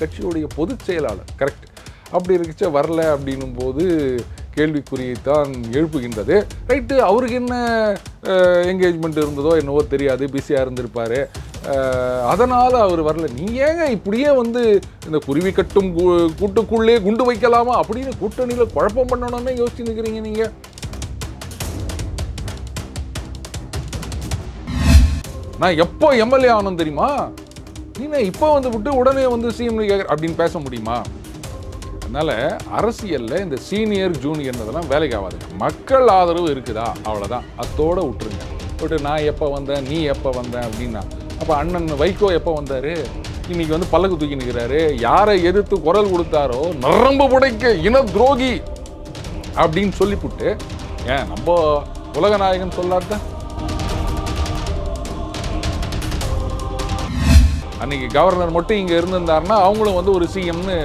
கட்சியுடைய பொதுச் செயலாளர். கரெக்ட். அப்படி இருந்துச்சு வரல அப்படின்னும் போது கேள்விக்குறியைத்தான் எழுப்புகின்றது. ரைட்டு, அவருக்கு என்ன என்கேஜ்மெண்ட் இருந்ததோ என்னவோ தெரியாது, பிஸியாக இருந்திருப்பார், அதனால் அவர் வரல. நீங்கள் ஏங்க இப்படியே இந்த குருவி கட்டும் கூட்டுக்குள்ளே குண்டு வைக்கலாமா அப்படின்னு கூட்டணியில் குழப்பம் பண்ணணும்னு யோசிச்சு நிற்கிறீங்க நீங்கள். நான் எப்போ எம்எல்ஏ ஆனோம் தெரியுமா? நீங்கள் இப்போ விட்டு உடனே சிஎம் அப்படின்னு பேச முடியுமா? அதனால் அரசியலில் இந்த சீனியர் ஜூனியர்ன்றதெல்லாம் வேலைக்கு ஆகாது. மக்கள் ஆதரவு இருக்குதா, அவ்வளோதான். அத்தோடு விட்டுருங்க. விட்டு நான் எப்போ வந்தேன், நீ எப்போ வந்தேன் அப்படின்னா, அப்போ அண்ணன் வைகோ எப்போ வந்தார், இன்னைக்கு பல்லக்கு தூக்கி நிற்கிறாரு, யாரை எதிர்த்து குரல் கொடுத்தாரோ நரம்பு புடைக்க இன துரோகி அப்படின்னு சொல்லிவிட்டு, ஏன் நம்ம உலகநாயகன் சொல்லாத அன்னைக்கு கவர்னர் மட்டும் இங்கே இருந்திருந்தாருன்னா அவங்களும் ஒரு சிஎம்னு,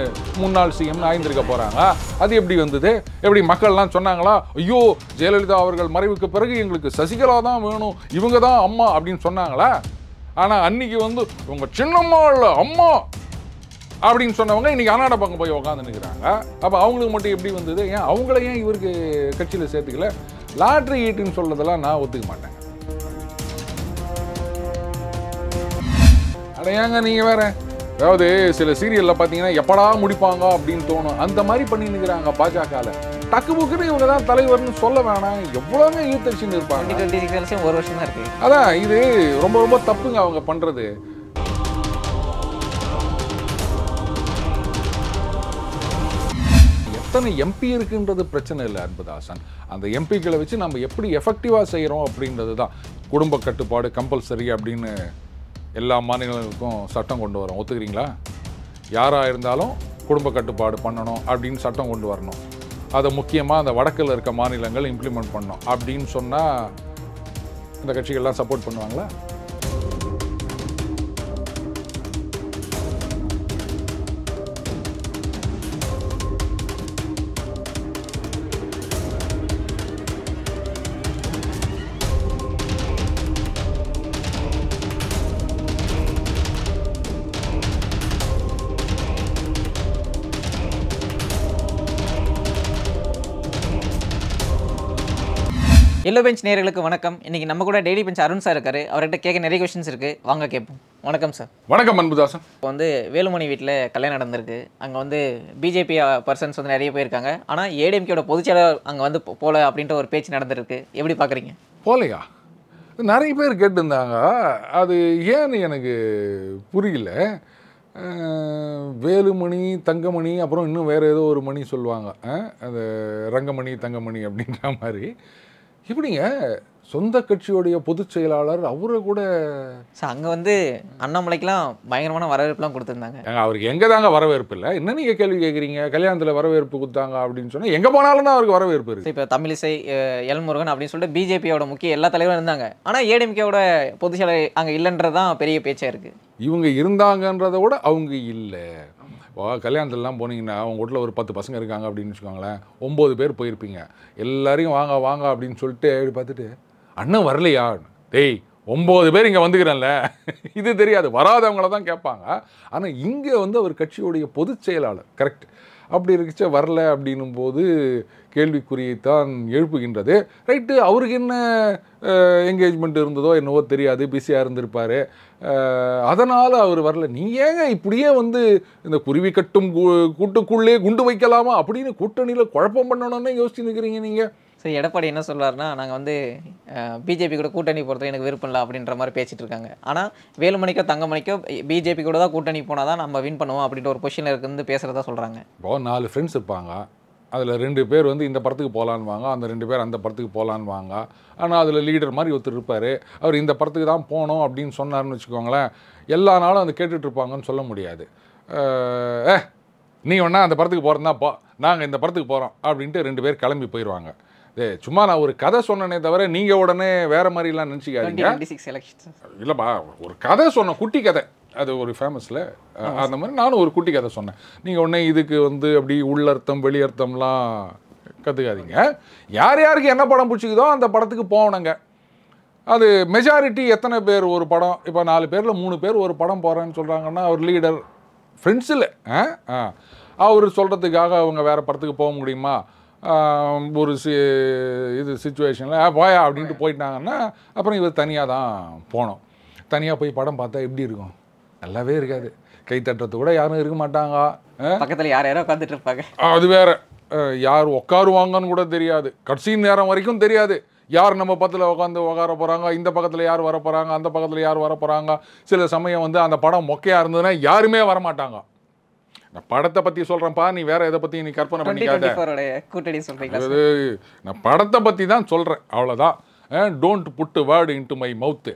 முன்னாள் சிஎம்னு ஆய்ந்திருக்க போகிறாங்க. அது எப்படி வந்தது? எப்படி மக்கள்லாம் சொன்னாங்களா, ஐயோ ஜெயலலிதா அவர்கள் மறைவுக்கு பிறகு எங்களுக்கு சசிகலா தான் வேணும், இவங்க தான் அம்மா அப்படின்னு சொன்னாங்களா? ஆனால் அன்னைக்கு உங்கள் சின்னம்மா இல்லை அம்மா அப்படின்னு சொன்னவங்க இன்னைக்கு அண்ணாட பக்கம் போய் உட்காந்து நிற்கிறாங்க. அப்போ அவங்களுக்கு மட்டும் எப்படி வந்தது? ஏன் அவங்கள ஏன் இவருக்கு கட்சியில் சேர்த்துக்கல? லாட்ரி ஈட்டுன்னு சொல்றதெல்லாம் நான் ஒத்துக்க மாட்டேன். அடையாங்க நீங்கள் வேற. அதாவது சில சீரியலில் பார்த்தீங்கன்னா எப்படா முடிப்பாங்க அப்படின்னு தோணும். அந்த மாதிரி பண்ணி நிற்கிறாங்க பாஜகவில். டக்கு புக்குன்னு இவங்க தான் தலைவர்னு சொல்ல வேணாம். எவ்வளோங்க ஈர்த்தடிச்சுன்னு இருப்பாங்க. 2026 ஒரு வருஷம் தான் இருக்கு. அதான் இது ரொம்ப ரொம்ப தப்புங்க அவங்க பண்ணுறது. எத்தனை எம்பி இருக்குன்றது பிரச்சனை இல்லை அன்புதாசன். அந்த எம்பிக்களை வச்சு நம்ம எப்படி எஃபெக்டிவாக செய்கிறோம் அப்படின்றது தான். குடும்ப கட்டுப்பாடு கம்பல்சரி அப்படின்னு எல்லா மாநிலங்களுக்கும் சட்டம் கொண்டு வரோம். ஒத்துக்கிறீங்களா? யாராக இருந்தாலும் குடும்ப கட்டுப்பாடு பண்ணணும் அப்படின்னு சட்டம் கொண்டு வரணும். அதை முக்கியமாக அந்த வடக்கில் இருக்க மாநிலங்கள் இம்ப்ளிமெண்ட் பண்ணணும் அப்படின்னு சொன்னால் இந்த கட்சிகள்லாம் சப்போர்ட் பண்ணுவாங்களா? எல்லோ பெஞ்ச் நேயர்களுக்கு வணக்கம். இன்னைக்கு நம்ம கூட டெய்லி பெஞ்ச் அருண் சார் இருக்காரு. அவர்கிட்ட கேட்க நிறைய கொஸ்டின்ஸ் இருக்கு, வாங்க கேட்போம். வணக்கம் சார். வணக்கம் அன்புதாசன். இப்போ வேலுமணி வீட்டில் கல்யாணம் நடந்திருக்கு. அங்கே பிஜேபி பர்சன்ஸ் நிறைய போயிருக்காங்க. ஆனால் ஏடிஎம்கேயோட பொதுச்செயலாளர் அங்கே போல அப்படின்ற ஒரு பேச்சு நடந்திருக்கு. எப்படி பார்க்குறீங்க? போலையா? நிறைய பேர் கேட்டிருந்தாங்க. அது ஏன்னு எனக்கு புரியல. வேலுமணி, தங்கமணி, அப்புறம் இன்னும் வேறு ஏதோ ஒரு மணி சொல்லுவாங்க, அது ரங்கமணி தங்கமணி அப்படின்ற மாதிரி. எப்படிங்க சொந்த கட்சியோடைய பொதுச் செயலாளர் அவரை கூட சார் அங்கே அண்ணாமலைக்கெலாம் பயங்கரமான வரவேற்புலாம் கொடுத்துருந்தாங்க. அவருக்கு எங்கே தாங்க வரவேற்பு இல்லை? என்ன நீங்கள் கேள்வி கேட்குறீங்க? கல்யாணத்தில் வரவேற்பு கொடுத்தாங்க அப்படின்னு சொன்னால் எங்கே போனாலும் அவருக்கு வரவேற்பு இருக்குது. இப்போ தமிழிசை, எல் முருகன் அப்படின்னு சொல்லிட்டு பிஜேபியோட முக்கிய எல்லா தலைவரும் இருந்தாங்க. ஆனால் ஏடிஎம்கேவோட பொதுச் செயலாளர் அங்கே இல்லைன்றதான் பெரிய பேச்சாக இருக்குது. இவங்க இருந்தாங்கன்றதை விட அவங்க இல்லை. கல்யாணத்துலலாம் போனீங்கன்னா அவங்க வீட்டில் ஒரு 10 பசங்க இருக்காங்க அப்படின்னு வச்சுக்கோங்களேன், 9 பேர் போயிருப்பீங்க. எல்லாரையும் வாங்க வாங்க அப்படின்னு சொல்லிட்டு அப்படி பார்த்துட்டு, அண்ணன் வரலையா? டேய் 9 பேர் இங்கே வந்துக்கிறேன்ல, இது தெரியாது, வராதவங்கள தான் கேட்பாங்க. ஆனால் இங்கே அவர் கட்சியுடைய பொதுச் செயலாளர். கரெக்ட். அப்படி இருந்துச்சு வரல அப்படின்னும் போது கேள்விக்குறியைத்தான் எழுப்புகின்றது. ரைட்டு, அவருக்கு என்ன என்கேஜ்மெண்ட் இருந்ததோ என்னவோ தெரியாது, பிஸியாக இருந்திருப்பார், அதனால் அவர் வரல. நீ ஏங்க இப்படியே இந்த குருவி கட்டும் கூட்டுக்குள்ளே குண்டு வைக்கலாமா அப்படின்னு கூட்டணியில் குழப்பம் பண்ணணும்னு யோசிச்சு நிற்கிறீங்க நீங்கள். சரி, எடப்பாடி என்ன சொல்கிறாருன்னா, நாங்கள் பிஜேபி கூட கூட்டணி போகிறது எனக்கு விருப்பம் இல்லை அப்படின்ற மாதிரி பேசிகிட்டு இருக்காங்க. ஆனால் வேலுமணிக்கோ தங்கமணிக்கோ பிஜேபி கூட தான் கூட்டணி போனால் தான் நம்ம வின் பண்ணுவோம் அப்படின்ற ஒரு பொசிஷனில் இருந்து பேசுகிறதா சொல்கிறாங்க. இப்போ 4 ஃப்ரெண்ட்ஸ் இருப்பாங்க. அதில் 2 பேர் இந்த படத்துக்கு போகலான்வாங்க, அந்த 2 பேர் அந்த படத்துக்கு போகலான்வாங்க. ஆனால் அதில் லீடர் மாதிரி ஒருத்தர் இருப்பார். அவர் இந்த படத்துக்கு தான் போகணும் அப்படின்னு சொன்னார்னு வச்சுக்கோங்களேன், எல்லா நாளும் அதை கேட்டுட்ருப்பாங்கன்னு சொல்ல முடியாது. நீ ஒன்றா அந்த படத்துக்கு போகிறதா போ, நாங்கள் இந்த படத்துக்கு போகிறோம் அப்படின்ட்டு 2 பேர் கிளம்பி போயிடுவாங்க. சும்மா நான் ஒரு கதை சொன்னனே தவிர நீங்கள் உடனே வேறு மாதிரிலாம் நினச்சிக்காதீங்க. இல்லைப்பா, ஒரு கதை சொன்னேன், குட்டி கதை, அது ஒரு ஃபேமஸில், அந்த மாதிரி நானும் ஒரு குட்டி கதை சொன்னேன். நீங்கள் உடனே இதுக்கு அப்படி உள்ளர்த்தம் வெளியர்த்தம்லாம் கற்றுக்காதீங்க. யார் யாருக்கு என்ன படம் பிடிச்சிக்குதோ அந்த படத்துக்கு போகணுங்க. அது மெஜாரிட்டி எத்தனை பேர் ஒரு படம், இப்போ 4 பேரில் 3 பேர் ஒரு படம் போகிறேன்னு சொல்கிறாங்கன்னா அவர் லீடர் ஃப்ரெண்ட்ஸில் அவர் சொல்கிறதுக்காக அவங்க வேறு படத்துக்கு போக முடியுமா? ஒரு இது சுச்சுவேஷனில் போயா அப்படின்ட்டு போயிட்டாங்கன்னா அப்புறம் இவர் தனியாக தான் போனோம். தனியாக போய் படம் பார்த்தா எப்படி இருக்கும்? நல்லாவே இருக்காது. கை தட்டுறது கூட யாரும் இருக்க மாட்டாங்க. பக்கத்தில் யார் யாரோ உட்காந்துட்டு இருப்பாங்க. அது வேற, யார் உட்காருவாங்கன்னு கூட தெரியாது. கடைசி நேரம் வரைக்கும் தெரியாது யார் நம்ம பக்கத்தில் உட்கார போகிறாங்க, இந்த பக்கத்தில் யார் வர போகிறாங்க, அந்த பக்கத்தில் யார் வர போகிறாங்க. சில சமயம் வந்து அந்த படம் மொக்கையாக இருந்ததுன்னா யாருமே வரமாட்டாங்க. நான் படத்தை பற்றி சொல்கிறேன்ப்பா, நீ வேற எதை பற்றி நீ கற்பனை பண்ணிக்காத. கூட்டணி சொல்கிறீங்க. நான் படத்தை பற்றி தான் சொல்கிறேன், அவ்வளோதான். Don't put word into my mouth.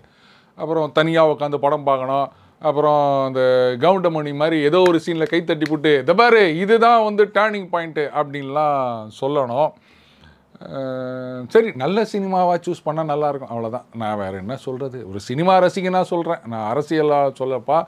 அப்புறம் தனியாக உட்காந்து படம் பார்க்கணும். அப்புறம் அந்த கவுண்டமணி மாதிரி ஏதோ ஒரு சீனில் கை தட்டி போட்டு இதை பாரு இதுதான் வந்து டேர்னிங் பாயிண்ட்டு அப்படின்லாம் சொல்லணும். சரி, நல்ல சினிமாவாக சூஸ் பண்ணால் நல்லாயிருக்கும், அவ்வளோதான். நான் வேறு என்ன சொல்கிறது? ஒரு சினிமா ரசிகனாக சொல்கிறேன், நான் அரசியலாக சொல்லப்பா.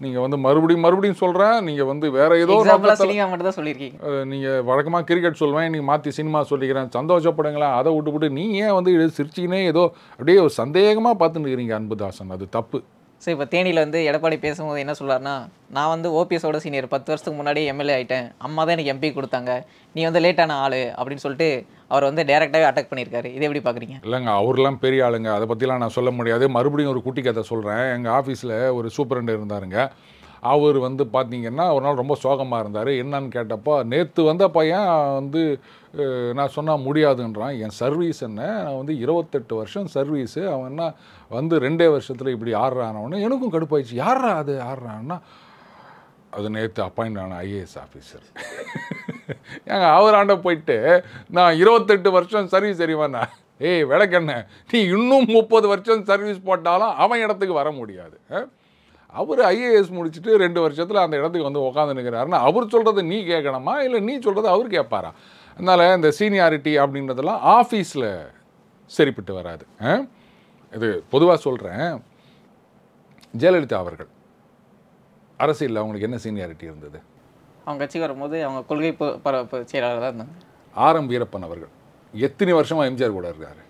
நீங்கள் வந்து மறுபடியும் சொல்கிறேன், நீங்கள் வந்து வேறு ஏதோ சினிமா மட்டும் தான் சொல்லியிருக்கீங்க. நீங்கள் வழக்கமாக கிரிக்கெட் சொல்லுவேன், நீங்கள் மாற்றி சினிமா சொல்லிக்கிறேன், சந்தோஷப்படுங்களேன். அதை விட்டு நீ ஏன் வந்து சிரிச்சிக்கினே ஏதோ அப்படியே ஒரு சந்தேகமாக பார்த்துட்டு இருக்கிறீங்க அன்புதாசன்? அது தப்பு. ஸோ இப்போ தேனியில் வந்து எடப்பாடி பேசும்போது என்ன சொல்கிறாருன்னா, நான் வந்து ஓபிஎஸோட சீனியர், 10 வருஷத்துக்கு முன்னாடியே எம்எல்ஏ ஆகிட்டேன், அம்மா தான் எனக்கு எம்பி கொடுத்தாங்க, நீ வந்து லேட்டான ஆள் அப்படின்னு சொல்லிட்டு அவர் வந்து டேரெக்டாகவே அட்டாக் பண்ணியிருக்காரு. இதை எப்படி பார்க்குறீங்க? இல்லைங்க, அவர்லாம் பெரிய ஆளுங்க, அதை பற்றிலாம் நான் சொல்ல முடியாது. மறுபடியும் ஒரு குட்டி கதை சொல்கிறேன். எங்கள் ஆஃபீஸில் ஒரு சூப்பரண்ட் இருந்தாருங்க. அவர் வந்து பார்த்தீங்கன்னா ஒரு நாள் ரொம்ப சோகமாக இருந்தார். என்னன்னு கேட்டப்போ, நேற்று வந்த பையன் வந்து நான் சொன்னால் முடியாதுன்றான். என் சர்வீஸ் என்ன, நான் வந்து 28 வருஷம் சர்வீஸு, அவன் என்ன வந்து 2 வருஷத்தில் இப்படி ஆடுறானவனு எனக்கும் கடுப்பாயிடுச்சு. யாரா அது ஆடுறான்னா, அது நேற்று அப்பாயிண்ட் ஆன ஐஏஎஸ் ஆஃபீஸர். ஏங்க அவராண்ட போயிட்டு நான் 28 வருஷம் சர்வீஸ் தெரியுமாண்ணா? ஏய் விளக்கண்ண, நீ இன்னும் 30 வருஷம் சர்வீஸ் போட்டாலும் அவன் இடத்துக்கு வர முடியாது. அவர் ஐஏஎஸ் முடிச்சுட்டு 2 வருஷத்தில் அந்த இடத்துக்கு வந்து உட்காந்து நிற்கிறாருன்னா அவர் சொல்கிறத நீ கேட்கணுமா, இல்லை நீ சொல்கிறத அவர் கேட்பாரா? அதனால் இந்த சீனியாரிட்டி அப்படின்றதெல்லாம் ஆஃபீஸில் சரிப்பட்டு வராது. இது பொதுவாக சொல்கிறேன். ஜெயலலிதா அவர்கள் அரசியலில் அவங்களுக்கு என்ன சீனியாரிட்டி இருந்தது? அவங்க கட்சிக்கு வரும்போது அவங்க கொள்கை பரப்பு செயலாளர் தான் இருந்தாங்க. ஆர்.எம். வீரப்பன் அவர்கள் எத்தனை வருஷமாக எம்ஜிஆர் கூட இருக்காரு?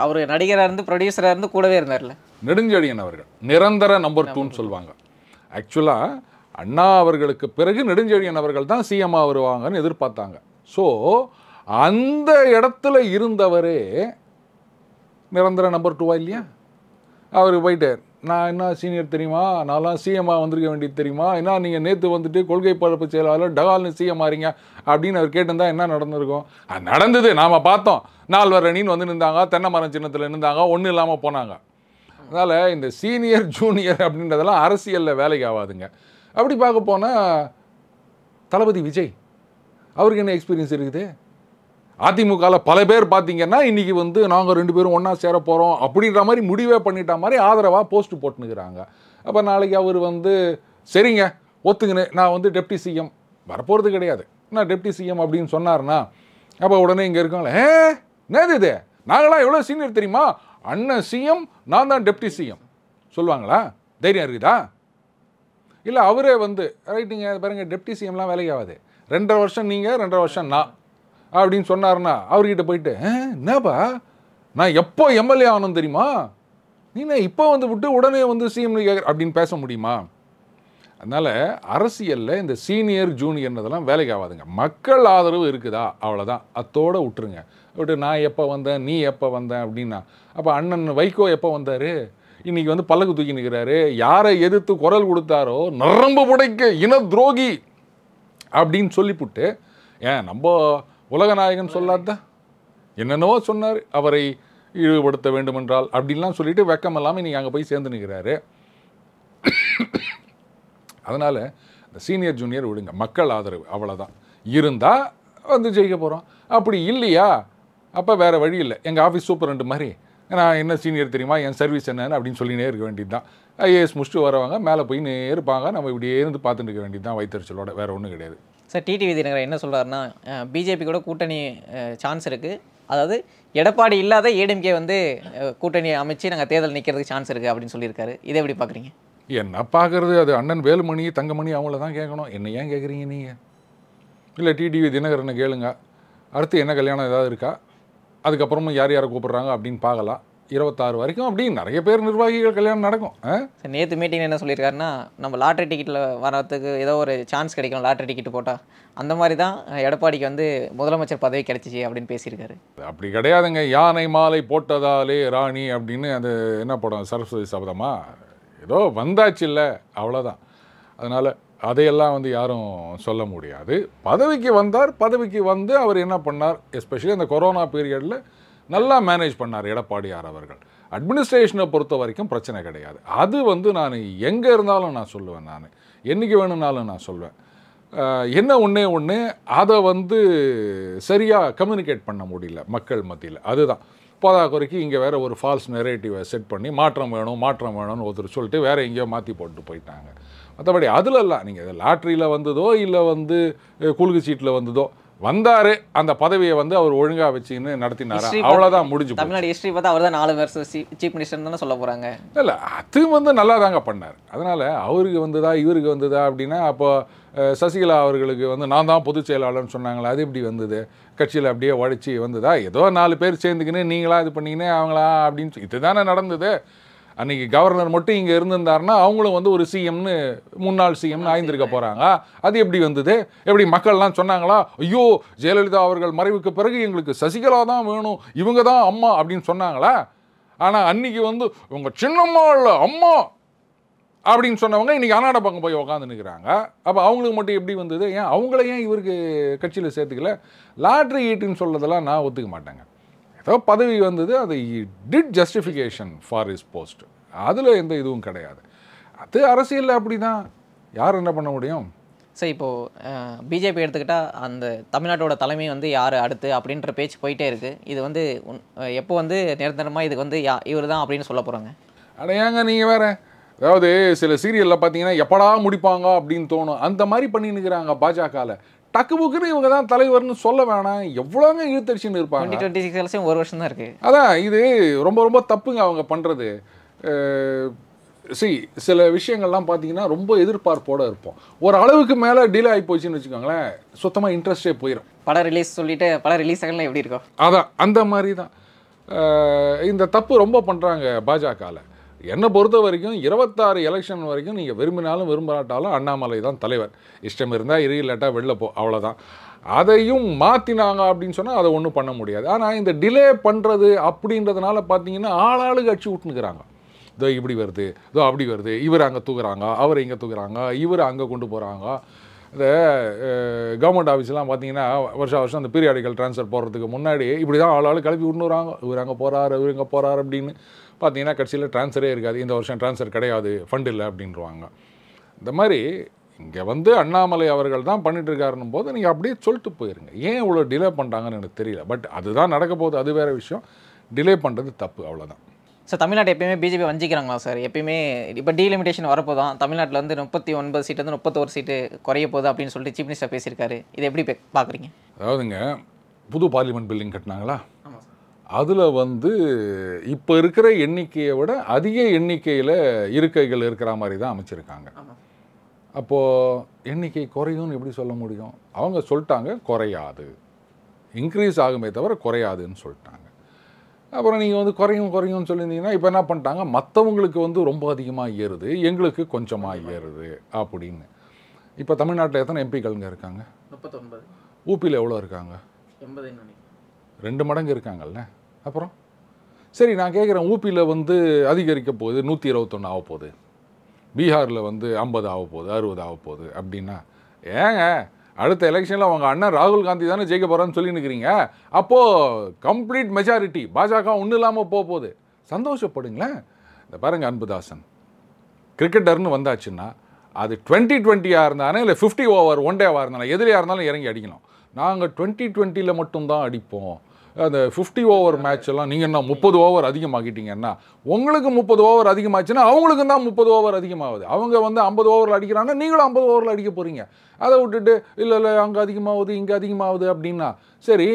அவர் நடிகராக இருந்து ப்ரொடியூசராக இருந்து கூடவே இருந்தார்ல. நெடுஞ்செழியன் அவர்கள் நிரந்தர நம்பர் 2ன்னு சொல்லுவாங்க. ஆக்சுவலாக அண்ணா அவர்களுக்கு பிறகு நெடுஞ்செழியன் அவர்கள் தான் சிஎம்மாக வருவாங்கன்னு எதிர்பார்த்தாங்க. ஸோ அந்த இடத்துல இருந்தவரே நிரந்தர நம்பர் 2வா இல்லையா? அவர் போயிட்டு நான் என்ன சீனியர் தெரியுமா, நான்லாம் சிஎம்மாக வந்திருக்க வேண்டியது தெரியுமா, என்ன நீங்கள் நேற்று வந்துட்டு கொள்கை பரப்பு செயலாளர் டகால்னு சிஎம் ஆறீங்க அப்படின்னு அவர் கேட்டிருந்தா என்ன நடந்திருக்கும்? அது நடந்தது, நாம் பார்த்தோம். 4 அணின்னு வந்து நின்றாங்க, தென்னை மரம் சின்னத்தில் நின்றாங்க, ஒன்றும் இல்லாமல் போனாங்க. அதனால் இந்த சீனியர் ஜூனியர் அப்படின்றதெல்லாம் அரசியலில் வேலைக்கு ஆகாதுங்க. அப்படி பார்க்க போனால் தளபதி விஜய் அவருக்கு என்ன எக்ஸ்பீரியன்ஸ் இருக்குது? அதிமுகவில் பல பேர் பார்த்தீங்கன்னா இன்றைக்கி வந்து நாங்கள் 2 பேரும் ஒன்றா சேர போகிறோம் அப்படின்ற மாதிரி முடிவே பண்ணிட்டா மாதிரி ஆதரவாக போஸ்ட் போட்டுனுக்கிறாங்க. அப்போ நாளைக்கு அவர் வந்து சரிங்க ஒத்துங்கன்னு நான் வந்து டெப்டி சிஎம் வரப்போகிறது கிடையாது, நான் டெப்டி சிஎம் அப்படின்னு சொன்னார்னா அப்போ உடனே இங்கே இருக்காங்களே என்னது இது, நாங்களாம் எவ்வளோ சீனியர் தெரியுமா, அண்ணன் சிஎம் நான் தான் டெப்டி சிஎம் சொல்லுவாங்களா? தைரியம் இருக்குதா? இல்லை அவரே வந்து ரைட்டுங்க பாருங்கள் டெப்டி சிஎம்லாம் வேலைக்கு ஆகாது, 2.5 வருஷம் நீங்கள் 2.5 வருஷம் நான் அப்படின்னு சொன்னார்னா அவர்கிட்ட போயிட்டு என்னப்பா நான் எப்போ எம்எல்ஏ ஆகணும் தெரியுமா, நீ இப்போ வந்து விட்டு உடனே வந்து சிஎம் அப்படின்னு பேச முடியுமா? அதனால் அரசியலில் இந்த சீனியர் ஜூனியர்ன்றதெல்லாம் வேலைக்கு ஆகாதுங்க. மக்கள் ஆதரவு இருக்குதா அவ்வளோதான், அத்தோடு விட்டுருங்க. விட்டு நான் எப்போ வந்தேன் நீ எப்போ வந்தேன் அப்படின்னா அப்போ அண்ணன் வைகோ எப்போ வந்தார், இன்றைக்கி வந்து பல்லக்கு தூக்கி நிற்கிறாரு, யாரை எதிர்த்து குரல் கொடுத்தாரோ நரம்பு புடைக்க இன துரோகி அப்படின்னு சொல்லிவிட்டு நம்ம உலகநாயகன் சொல்லாத என்னென்னவோ சொன்னார், அவரை ஈடுபடுத்த வேண்டுமென்றால் அப்படின்லாம் சொல்லிட்டு வெக்கம் இல்லாமல் இன்றைக்கி அங்கே போய் சேர்ந்து நிற்கிறாரு. அதனால் இந்த சீனியர் ஜூனியர் விடுங்க, மக்கள் ஆதரவு அவ்வளோதான் இருந்தால் வந்து ஜெயிக்க போகிறோம். அப்படி இல்லையா அப்போ வேறு வழி இல்லை. எங்கள் ஆஃபீஸ் சூப்பரண்ட் மாதிரி நான் என்ன சீனியர் தெரியுமா, என் சர்வீஸ் என்னன்னு அப்படின்னு சொல்லினே இருக்க வேண்டியது தான். ஐஏஎஸ் முடிச்சுட்டு வரவங்க மேலே போய் இருப்பாங்க, நம்ம இப்படியே இருந்து பார்த்துட்டு இருக்க வேண்டியது தான் வைத்தறிச்சலோட, வேறு ஒன்றும் கிடையாது. சார் டிடிவி தினகரன் என்ன சொல்கிறாருன்னா, பிஜேபி கூட கூட்டணி சான்ஸ் இருக்குது, அதாவது எடப்பாடி இல்லாத ஏடிஎம்கே வந்து கூட்டணி அமைச்சு நாங்கள் தேர்தல் நிற்கிறதுக்கு சான்ஸ் இருக்குது அப்படின்னு சொல்லியிருக்காரு. இதை எப்படி பார்க்குறீங்க? என்ன பார்க்குறது, அது அண்ணன் வேலுமணி தங்கமணி அவங்கள தான் கேட்கணும், என்ன ஏன் கேட்குறீங்க நீங்கள்? இல்லை டிடிவி தினகரனை கேளுங்க, அடுத்து என்ன கல்யாணம் ஏதாவது இருக்கா, அதுக்கப்புறமும் யார் யாரை கூப்பிட்றாங்க அப்படின்னு பார்க்கலாம். 26 வரைக்கும் அப்படி நிறைய பேர் நிர்வாகிகள் கல்யாணம் நடக்கும். சார் நேற்று மீட்டிங் என்ன சொல்லியிருக்காருன்னா, நம்ம லாட்ரி டிக்கெட்டில் வரதுக்கு ஏதோ ஒரு சான்ஸ் கிடைக்கும் லாட்ரி டிக்கெட் போட்டால், அந்த மாதிரி தான் எடப்பாடிக்கு வந்து முதலமைச்சர் பதவி கிடைச்சிச்சு அப்படின்னு பேசியிருக்காரு. அப்படி கிடையாதுங்க. யானை மாலை போட்டதாலே ராணி அப்படின்னு அது என்ன படம், சரஸ்வதி சபதமா, ஏதோ வந்தாச்சு இல்லை, அவ்வளோதான். அதனால் அதையெல்லாம் வந்து யாரும் சொல்ல முடியாது. பதவிக்கு வந்தார், பதவிக்கு வந்து அவர் என்ன பண்ணார், எஸ்பெஷலி அந்த கொரோனா பீரியடில் நல்லா மேனேஜ் பண்ணார் எடப்பாடியார் அவர்கள். அட்மினிஸ்ட்ரேஷனை பொறுத்த வரைக்கும் பிரச்சனை கிடையாது. அது வந்து நான் எங்கே இருந்தாலும் நான் சொல்லுவேன், நான் என்றைக்கு வேணும்னாலும் நான் சொல்வேன். என்ன ஒன்று அதை வந்து சரியாக கம்யூனிகேட் பண்ண முடியல மக்கள் மத்தியில். அதுதான் போதாக்குறைக்கு இங்கே வேறு ஒரு ஃபால்ஸ் நெரேட்டிவை செட் பண்ணி மாற்றம் வேணும்னு ஒருத்தர் சொல்லிட்டு வேறு எங்கேயோ மாற்றி போட்டு போயிட்டாங்க. மற்றபடி அதிலெல்லாம் நீங்கள் லாட்ரியில் வந்ததோ இல்லை வந்து குலுக்கு சீட்டில் வந்ததோ, வந்தார், அந்த பதவியை வந்து அவர் ஒழுங்காக வச்சுன்னு நடத்தினாரா, அவ்வளோதான் முடிஞ்சு. தமிழ்நாடு ஹிஸ்ட்ரி பார்த்தா அவர் தான் 4 வருஷம் சீஃப் மினிஸ்டர் தானே சொல்ல போகிறாங்க. இல்லை, அது வந்து நல்லா தாங்க பண்ணார். அதனால் அவருக்கு வந்ததா இவருக்கு வந்ததா அப்படின்னா, அப்போ சசிகலா அவர்களுக்கு வந்து நான் தான் பொதுச் செயலாளர்னு சொன்னாங்களா, அது எப்படி வந்தது, கட்சியில் அப்படியே உழைச்சி வந்ததா, ஏதோ 4 பேர் சேர்ந்துக்கின்னு நீங்களா இது பண்ணிக்கினே அவங்களா அப்படின்னு இதுதானே நடந்தது. அன்றைக்கி கவர்னர் மட்டும் இங்கே இருந்திருந்தாருன்னா அவங்களும் வந்து ஒரு சிஎம்னு முன்னாள் சிஎம்னு ஆய்ந்திருக்க போகிறாங்க. அது எப்படி வந்தது, எப்படி மக்கள்லாம் சொன்னாங்களா, ஐயோ ஜெயலலிதா அவர்கள் மறைவுக்கு பிறகு எங்களுக்கு சசிகலா தான் வேணும், இவங்க தான் அம்மா அப்படின்னு சொன்னாங்களா? ஆனால் அன்றைக்கி வந்து உங்கள் சின்னம்மா இல்லை அம்மா அப்படின்னு சொன்னவங்க இன்றைக்கி அண்ணாட பக்கம் போய் உட்காந்து நிற்கிறாங்க. அப்போ அவங்களுக்கு மட்டும் எப்படி வந்தது, ஏன் அவங்கள ஏன் இவருக்கு கட்சியில் சேர்த்துக்கல? லாட்ரி ஈட்டுன்னு சொல்கிறதெல்லாம் நான் ஒத்துக்க மாட்டேங்க. ஏதோ பதவி வந்தது, அது did justification for is post, அதில் எந்த இதுவும் கிடையாது. அது அரசியலில் அப்படி தான், யார் என்ன பண்ண முடியும்? சார் இப்போது பிஜேபி எடுத்துக்கிட்டால் அந்த தமிழ்நாட்டோட தலைமை வந்து யார் அடுத்து அப்படின்ற பேச்சு போயிட்டே இருக்குது. இது வந்து எப்போ வந்து நிரந்தரமாக இதுக்கு வந்து இவர் தான் அப்படின்னு சொல்ல போகிறாங்க. அடையாங்க நீங்கள் வேறு, அதாவது சில சீரியலில் பார்த்தீங்கன்னா எப்படா முடிப்பாங்க அப்படின்னு தோணும், அந்த மாதிரி பண்ணின்னுக்கிறாங்க பாஜகவில். டக்கு புக்குன்னு இவங்க தான் தலைவர்னு சொல்ல வேணாம், எவ்வளோங்க இழுத்தடிச்சுன்னு இருப்பாங்க. 2026 எலெக்ஷன் 1 வருஷம் தான் இருக்குது. அதான் இது ரொம்ப ரொம்ப தப்புங்க அவங்க பண்ணுறது. சில விஷயங்கள்லாம் பார்த்தீங்கன்னா ரொம்ப எதிர்பார்ப்போடு இருப்போம், ஒரு அளவுக்கு மேலே டிலே ஆகி போச்சுன்னு வச்சுக்கோங்களேன், சுத்தமாக இன்ட்ரெஸ்டே போயிடும். படம் ரிலீஸ் சொல்லிவிட்டு படம் ரிலீஸ் ஆகலாம் எப்படி இருக்கும், அதான் அந்த மாதிரி தான் இந்த தப்பு ரொம்ப பண்ணுறாங்க பாஜகவில். என்னை பொறுத்த வரைக்கும் 26 எலெக்ஷன் வரைக்கும் நீங்கள் விரும்பினாலும் விரும்பாட்டாலும் அண்ணாமலை தான் தலைவர். இஷ்டம் இருந்தால் இல்லாட்டா வெளில போ, அவ்வளோதான். அதையும் மாற்றினாங்க அப்படின்னு சொன்னால் அதை ஒன்றும் பண்ண முடியாது. ஆனால் இந்த டிலே பண்ணுறது அப்படின்றதுனால பார்த்தீங்கன்னா ஆளாளுக்கு அடிச்சு விட்டுனுக்குறாங்க. இதோ இப்படி வருது, இதோ அப்படி வருது, இவர் அங்கே தூக்குறாங்க, அவர் இங்கே தூக்குறாங்க, இவர் அங்கே கொண்டு போகிறாங்க. இந்த கவர்மெண்ட் ஆஃபீஸ்லாம் பார்த்தீங்கன்னா வருஷம் அந்த பீரியாடிக்கல் ட்ரான்ஸ்ஃபர் போடுறதுக்கு முன்னாடி இப்படி தான் ஆளாளு கிளப்பி விட்டுறாங்க. இவர் அங்கே போகிறார், இவர் இங்கே போகிறார் அப்படின்னு பார்த்தீங்கன்னா கட்சியில் ட்ரான்ஸ்ஃபரே இருக்காது. இந்த வருஷம் ட்ரான்ஸ்ஃபர் கிடையாது, ஃபண்ட் இல்லை அப்படின்வாங்க. இந்த மாதிரி இங்கே வந்து அண்ணாமலை அவர்கள் தான் பண்ணிட்டுருக்காருன்னும் போது நீங்கள் அப்படியே சொல்லிட்டு போயிருங்க. ஏன் இவ்வளோ டிலே பண்ணுறாங்கன்னு எனக்கு தெரியல. பட் அதுதான் நடக்க போகுது, அது வேறு விஷயம். டிலே பண்ணுறது தப்பு, அவ்வளோதான். சார் தமிழ்நாட்டை எப்பயுமே பிஜேபி வஞ்சிக்கிறாங்களா சார்? எப்பயுமே இப்போ டீலிமிட்டேஷன் வரப்போதான், தமிழ்நாட்டில் வந்து 39 சீட்டு வந்து 31 சீட்டு குறைய போகுது அப்படின்னு சொல்லிட்டு சீஃப் மினிஸ்டர் பேசியிருக்காரு. இதை எப்படி பார்க்குறீங்க? அதாவதுங்க, புது பார்லிமெண்ட் பில்டிங் கட்டினாங்களா, அதில் வந்து இப்போ இருக்கிற எண்ணிக்கையை விட அதிக எண்ணிக்கையில் இருக்கைகள் இருக்கிற மாதிரி தான் அமைச்சிருக்காங்க. அப்போது எண்ணிக்கை குறையும்னு எப்படி சொல்ல முடியும்? அவங்க சொல்லிட்டாங்க குறையாது, இன்க்ரீஸ் ஆகுமே தவிர குறையாதுன்னு சொல்லிட்டாங்க. அப்புறம் நீங்கள் வந்து குறையும்னு சொல்லியிருந்தீங்கன்னா இப்போ என்ன பண்ணிட்டாங்க, மற்றவங்களுக்கு வந்து ரொம்ப அதிகமாக ஏறுது, எங்களுக்கு கொஞ்சமாக ஏறுது அப்படின்னு. இப்போ தமிழ்நாட்டில் எத்தனை எம்பிக்கள்ங்க இருக்காங்க? 39. ஊபியில் எவ்வளோ இருக்காங்க? 80. 2 மடங்கு இருக்காங்கல்ல. அப்புறம் சரி, நான் கேட்குறேன், ஊபியில் வந்து அதிகரிக்க போகுது, 121 ஆக போகுது, பீகாரில் வந்து 50 ஆக போகுது, 60 ஆக போகுது அப்படின்னா, ஏங்க அடுத்த எலெக்ஷனில் அவங்க அண்ணன் ராகுல் காந்தி தானே ஜெயிக்க போகிறான்னு சொல்லின்னுக்கிறீங்க. அப்போது கம்ப்ளீட் மெஜாரிட்டி பாஜக ஒன்றும் இல்லாமல் போகுது, சந்தோஷப்படுங்களேன். இந்த பாருங்கள், அன்புதாசன் கிரிக்கெட்டர்னு வந்தாச்சுன்னா அது 2020 இருந்தானே இல்லை 50 ஓவர் ஒன் டேவாக இருந்தாலும் எதிரியாக இருந்தாலும் இறங்கி அடிக்கணும். நாங்கள் 2020 மட்டும்தான் அடிப்போம். அந்த 50 ஓவர் மேட்ச் எல்லாம் நீங்கள் என்ன 30 ஓவர் அதிகமாக்கிட்டீங்கன்னா, உங்களுக்கு 30 ஓவர் அதிகமாச்சுன்னா அவங்களுக்கும் தான் 30 ஓவர் அதிகமாகுது. அவங்க வந்து 50 ஓவரில் அடிக்கிறாங்கன்னா நீங்களும் 50 ஓவரில் அடிக்க போகிறீங்க. அதை விட்டுட்டு இல்லை அங்கே அதிகமாகுது இங்கே அதிகமாகுது அப்படின்னா, சரி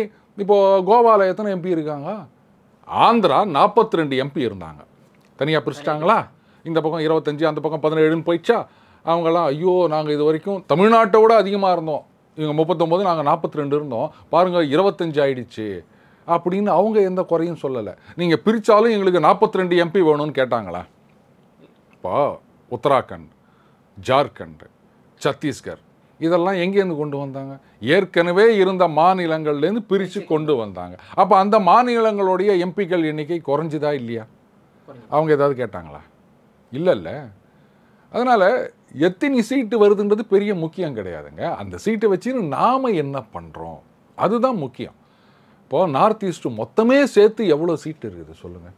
இப்போது கோவாவில் எத்தனை எம்பி இருக்காங்க? ஆந்திரா 42 எம்பி இருந்தாங்க, தனியாக பிரிச்சிட்டாங்களா? இந்த பக்கம் 25, அந்த பக்கம் 17ன்னு போயிடுச்சா? அவங்கெல்லாம் ஐயோ நாங்கள் இது வரைக்கும் தமிழ்நாட்டை விட அதிகமாக இருந்தோம், இவங்க 39, நாங்கள் 42 இருந்தோம், பாருங்கள் 25 ஆயிடுச்சு அப்படின்னு அவங்க எந்த குறையும் சொல்லலை. நீங்கள் பிரித்தாலும் எங்களுக்கு 42 எம்பி வேணும்னு கேட்டாங்களா? இப்போ உத்தராகண்ட், ஜார்க்கண்ட், சத்தீஸ்கர் இதெல்லாம் எங்கேருந்து கொண்டு வந்தாங்க? ஏற்கனவே இருந்த மாநிலங்கள்லேருந்து பிரித்து கொண்டு வந்தாங்க. அப்போ அந்த மாநிலங்களுடைய எம்பிக்கள் எண்ணிக்கை குறைஞ்சுதா இல்லையா? அவங்க ஏதாவது கேட்டாங்களா? இல்லைல்ல. அதனால் எத்தனை சீட்டு வருதுன்றது பெரிய முக்கியம் கிடையாதுங்க. அந்த சீட்டை வச்சு நாம் என்ன பண்ணுறோம் அதுதான் முக்கியம். இப்போது நார்த் ஈஸ்ட்டு மொத்தமே சேர்த்து எவ்வளோ சீட்டு இருக்குது சொல்லுங்கள்?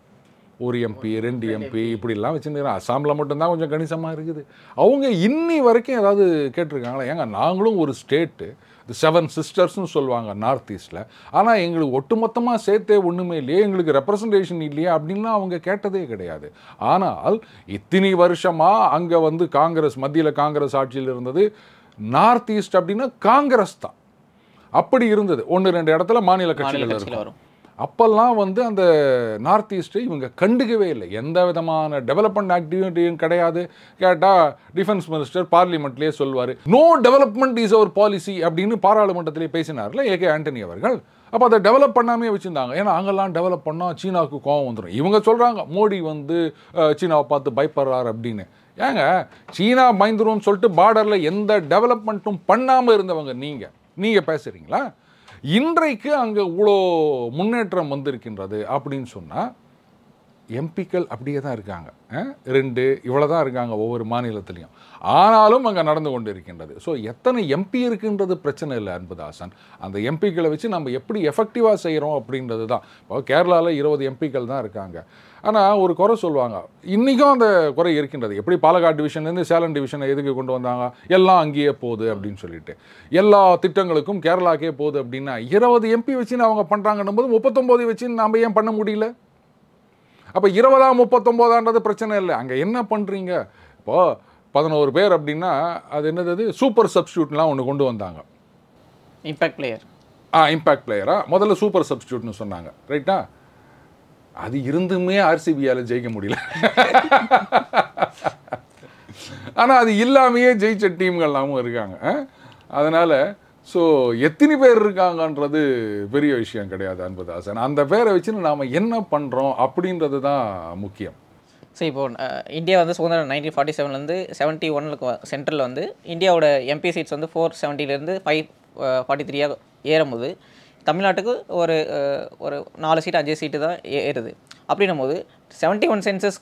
1 எம்பி 2 எம்பி இப்படிலாம் வச்சுருக்கிறேன். அசாமில் மட்டும்தான் கொஞ்சம் கணிசமாக இருக்குது. அவங்க இன்னி வரைக்கும் ஏதாவது கேட்டிருக்காங்களா? ஏங்க நாங்களும் ஒரு ஸ்டேட்டு, இது 7 சிஸ்டர்ஸ்னு சொல்லுவாங்க நார்த் ஈஸ்டில். ஆனால் எங்களுக்கு ஒட்டுமொத்தமாக சேர்த்தே ஒன்றுமே இல்லையே, எங்களுக்கு ரெப்ரசன்டேஷன் இல்லையே அப்படின்லாம் அவங்க கேட்டதே கிடையாது. ஆனால் இத்தனை வருஷமாக அங்கே வந்து காங்கிரஸ், மத்தியில் காங்கிரஸ் ஆட்சியில் இருந்தது. நார்த் ஈஸ்ட் அப்படின்னா காங்கிரஸ் தான். அப்படி இருந்தது. 1-2 இடத்துல மாநில கட்சிகள் இருக்கும். அப்போல்லாம் வந்து அந்த நார்த் ஈஸ்ட்டை இவங்க கண்டுக்கவே இல்லை. எந்த விதமான டெவலப்மெண்ட் ஆக்டிவிட்டியும் கிடையாது. கேட்டால் டிஃபென்ஸ் மினிஸ்டர் பார்லிமெண்ட்லேயே சொல்வார், no development is our policy அப்படின்னு பாராளுமன்றத்திலே பேசினார்ல ஏகே ஆண்டனி அவர்கள். அப்போ அதை டெவலப் பண்ணாமே வச்சுருந்தாங்க. ஏன்னா அங்கெல்லாம் டெவலப் பண்ணால் சீனாவுக்கு கோவம் வந்துடும். இவங்க சொல்கிறாங்க மோடி வந்து சீனாவை பார்த்து பயப்படுறார் அப்படின்னு. ஏங்க சீனா பயந்துரும்னு சொல்லிட்டு பார்டரில் எந்த டெவலப்மெண்ட்டும் பண்ணாமல் இருந்தவங்க நீங்கள் பேசுகிறீங்களா? இன்றைக்கு அங்கே இவ்வளோ முன்னேற்றம் வந்திருக்கின்றது அப்படின்னு சொன்னால் எம்பிக்கள் அப்படியே தான் இருக்காங்க. 2 இவ்வளோ தான் இருக்காங்க ஒவ்வொரு மாநிலத்திலையும். ஆனாலும் அங்கே நடந்து கொண்டு இருக்கின்றது. ஸோ எத்தனை எம்பி இருக்குன்றது பிரச்சனை இல்லை அன்புதாசன். அந்த எம்பிக்களை வச்சு நம்ம எப்படி எஃபெக்டிவாக செய்கிறோம் அப்படின்றது தான். இப்போ கேரளாவில் 20 எம்பிக்கள் தான் இருக்காங்க. ஆனால் ஒரு குறை சொல்லுவாங்க, இன்றைக்கும் அந்த குறை இருக்கின்றது. எப்படி பாலக்காடு டிவிஷன்லேருந்து சேலம் டிவிஷனை எதுக்கு கொண்டு வந்தாங்க? எல்லாம் அங்கேயே போகுது அப்படின்னு சொல்லிட்டு. எல்லா திட்டங்களுக்கும் கேரளாக்கே போகுது அப்படின்னா 20 எம்பி வச்சுன்னு அவங்க பண்ணுறாங்கன்னும் போது 39 வச்சுன்னு நாம் ஏன் பண்ண முடியல? அப்போ 20 39 பிரச்சனை இல்லை. அங்கே என்ன பண்ணுறீங்க? இப்போது 11 பேர் அப்படின்னா அது என்னது, சூப்பர் சப்ஸ்டியூட்லாம் ஒன்று கொண்டு வந்தாங்க. Impact player. இம்பேக்ட் பிளேயரா முதல்ல சூப்பர் சப்ஸ்டியூட்னு சொன்னாங்க, ரைட்டா? அது இருந்துமே ஆர்சிபியால் ஜெயிக்க முடியல. ஆனால் அது இல்லாமையே ஜெயிச்ச டீம்கள்லாமும் இருக்காங்க. அதனால் ஸோ எத்தனை பேர் இருக்காங்கன்றது பெரிய விஷயம் கிடையாது அன்புதாசன். அந்த பேரை வச்சுன்னு நாம் என்ன பண்ணுறோம் அப்படின்றது தான் முக்கியம். சரி, இப்போது இந்தியா வந்து சுதந்திரம் 1947லேருந்து 71 சென்ட்ரலில் வந்து இந்தியாவோட எம்பி சீட்ஸ் வந்து 470லேருந்து 543 ஏறும்போது தமிழ்நாட்டுக்கு ஒரு 4 சீட்டு 5 சீட்டு தான் ஏறுது. அப்படின்னும் போது 71 சென்சஸ்